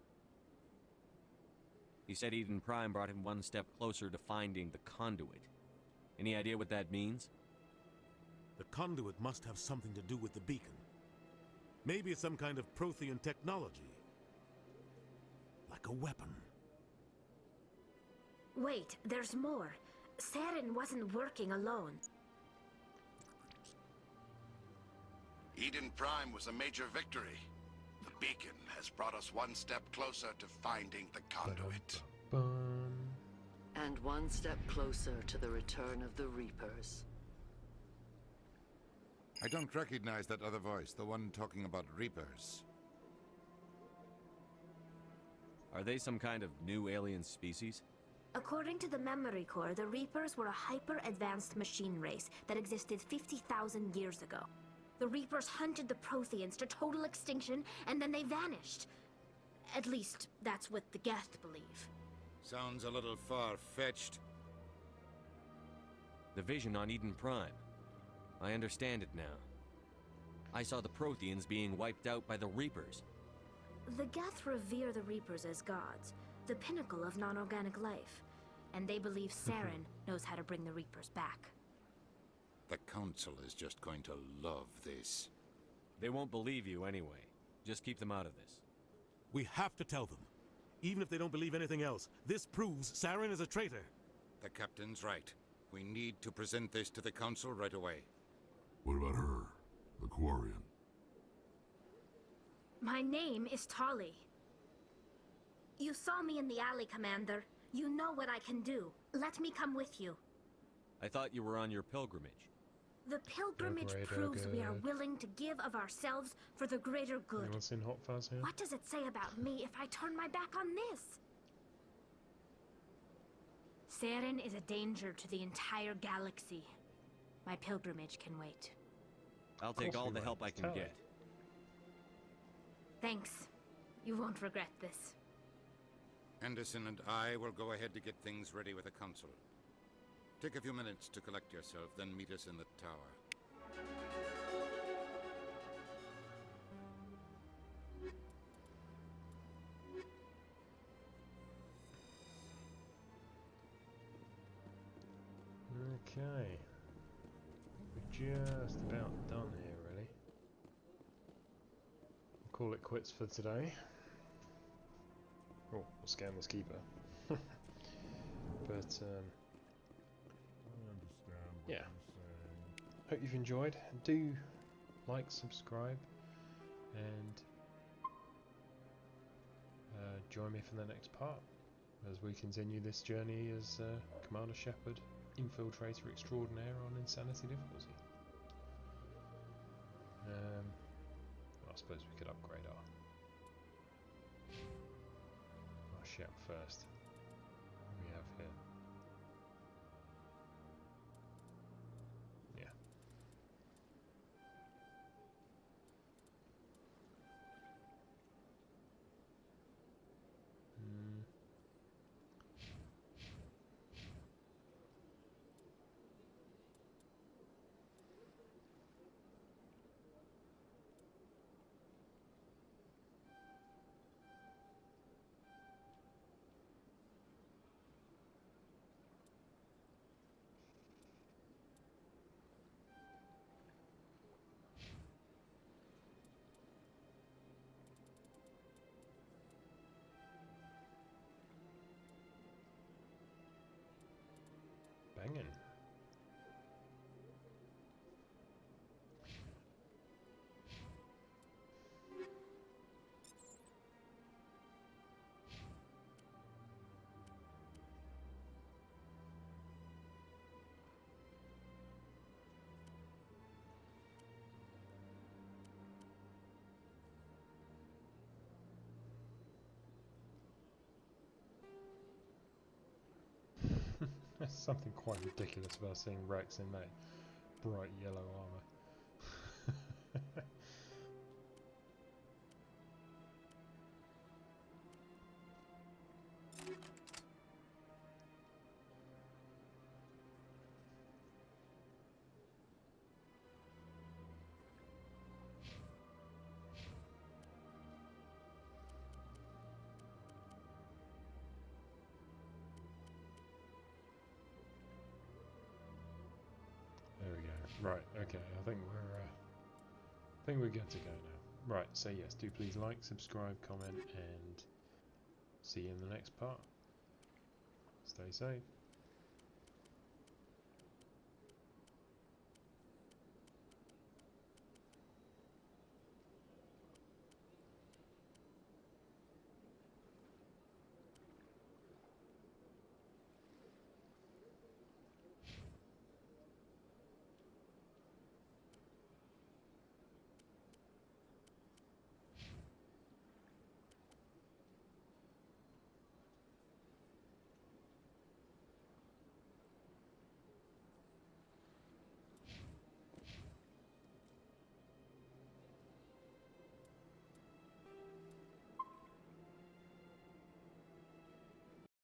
He said Eden Prime brought him one step closer to finding the conduit. Any idea what that means? The conduit must have something to do with the beacon. Maybe it's some kind of Prothean technology. Like a weapon. Wait, there's more. Saren wasn't working alone. Eden Prime was a major victory. The beacon has brought us one step closer to finding the conduit. And one step closer to the return of the Reapers. I don't recognize that other voice, the one talking about Reapers. Are they some kind of new alien species? According to the memory core, the Reapers were a hyper-advanced machine race that existed 50,000 years ago. The Reapers hunted the Protheans to total extinction, and then they vanished. At least, that's what the Geth believe. Sounds a little far-fetched. The vision on Eden Prime. I understand it now. I saw the Protheans being wiped out by the Reapers. The Geth revere the Reapers as gods, the pinnacle of non-organic life. And they believe Saren knows how to bring the Reapers back. The Council is just going to love this. They won't believe you anyway. Just keep them out of this. We have to tell them. Even if they don't believe anything else, this proves Saren is a traitor. The Captain's right. We need to present this to the Council right away. What about her? The Quarian? My name is Tali. You saw me in the alley, Commander. You know what I can do. Let me come with you. I thought you were on your pilgrimage. The pilgrimage proves we are willing to give of ourselves for the greater good. Anyone seen Hot Fuzz here? What does it say about me if I turn my back on this? Saren is a danger to the entire galaxy. My pilgrimage can wait. I'll take all the help I can get. Thanks. You won't regret this. Anderson and I will go ahead to get things ready with the Council. Take a few minutes to collect yourself, then meet us in the tower. Okay. We're just about done here, really. We'll call it quits for today. Oh, we'll scan this keeper. But, yeah. Hope you've enjoyed. Do like, subscribe, and join me for the next part as we continue this journey as Commander Shepard, Infiltrator Extraordinaire on Insanity difficulty. I suppose we could upgrade our ship first. What do we have here? Yeah. There's something quite ridiculous about seeing Rex in that bright yellow armor. There we go. Right, okay, I think we're good to go now. Right, so yes, do please like, subscribe, comment, and see you in the next part. Stay safe.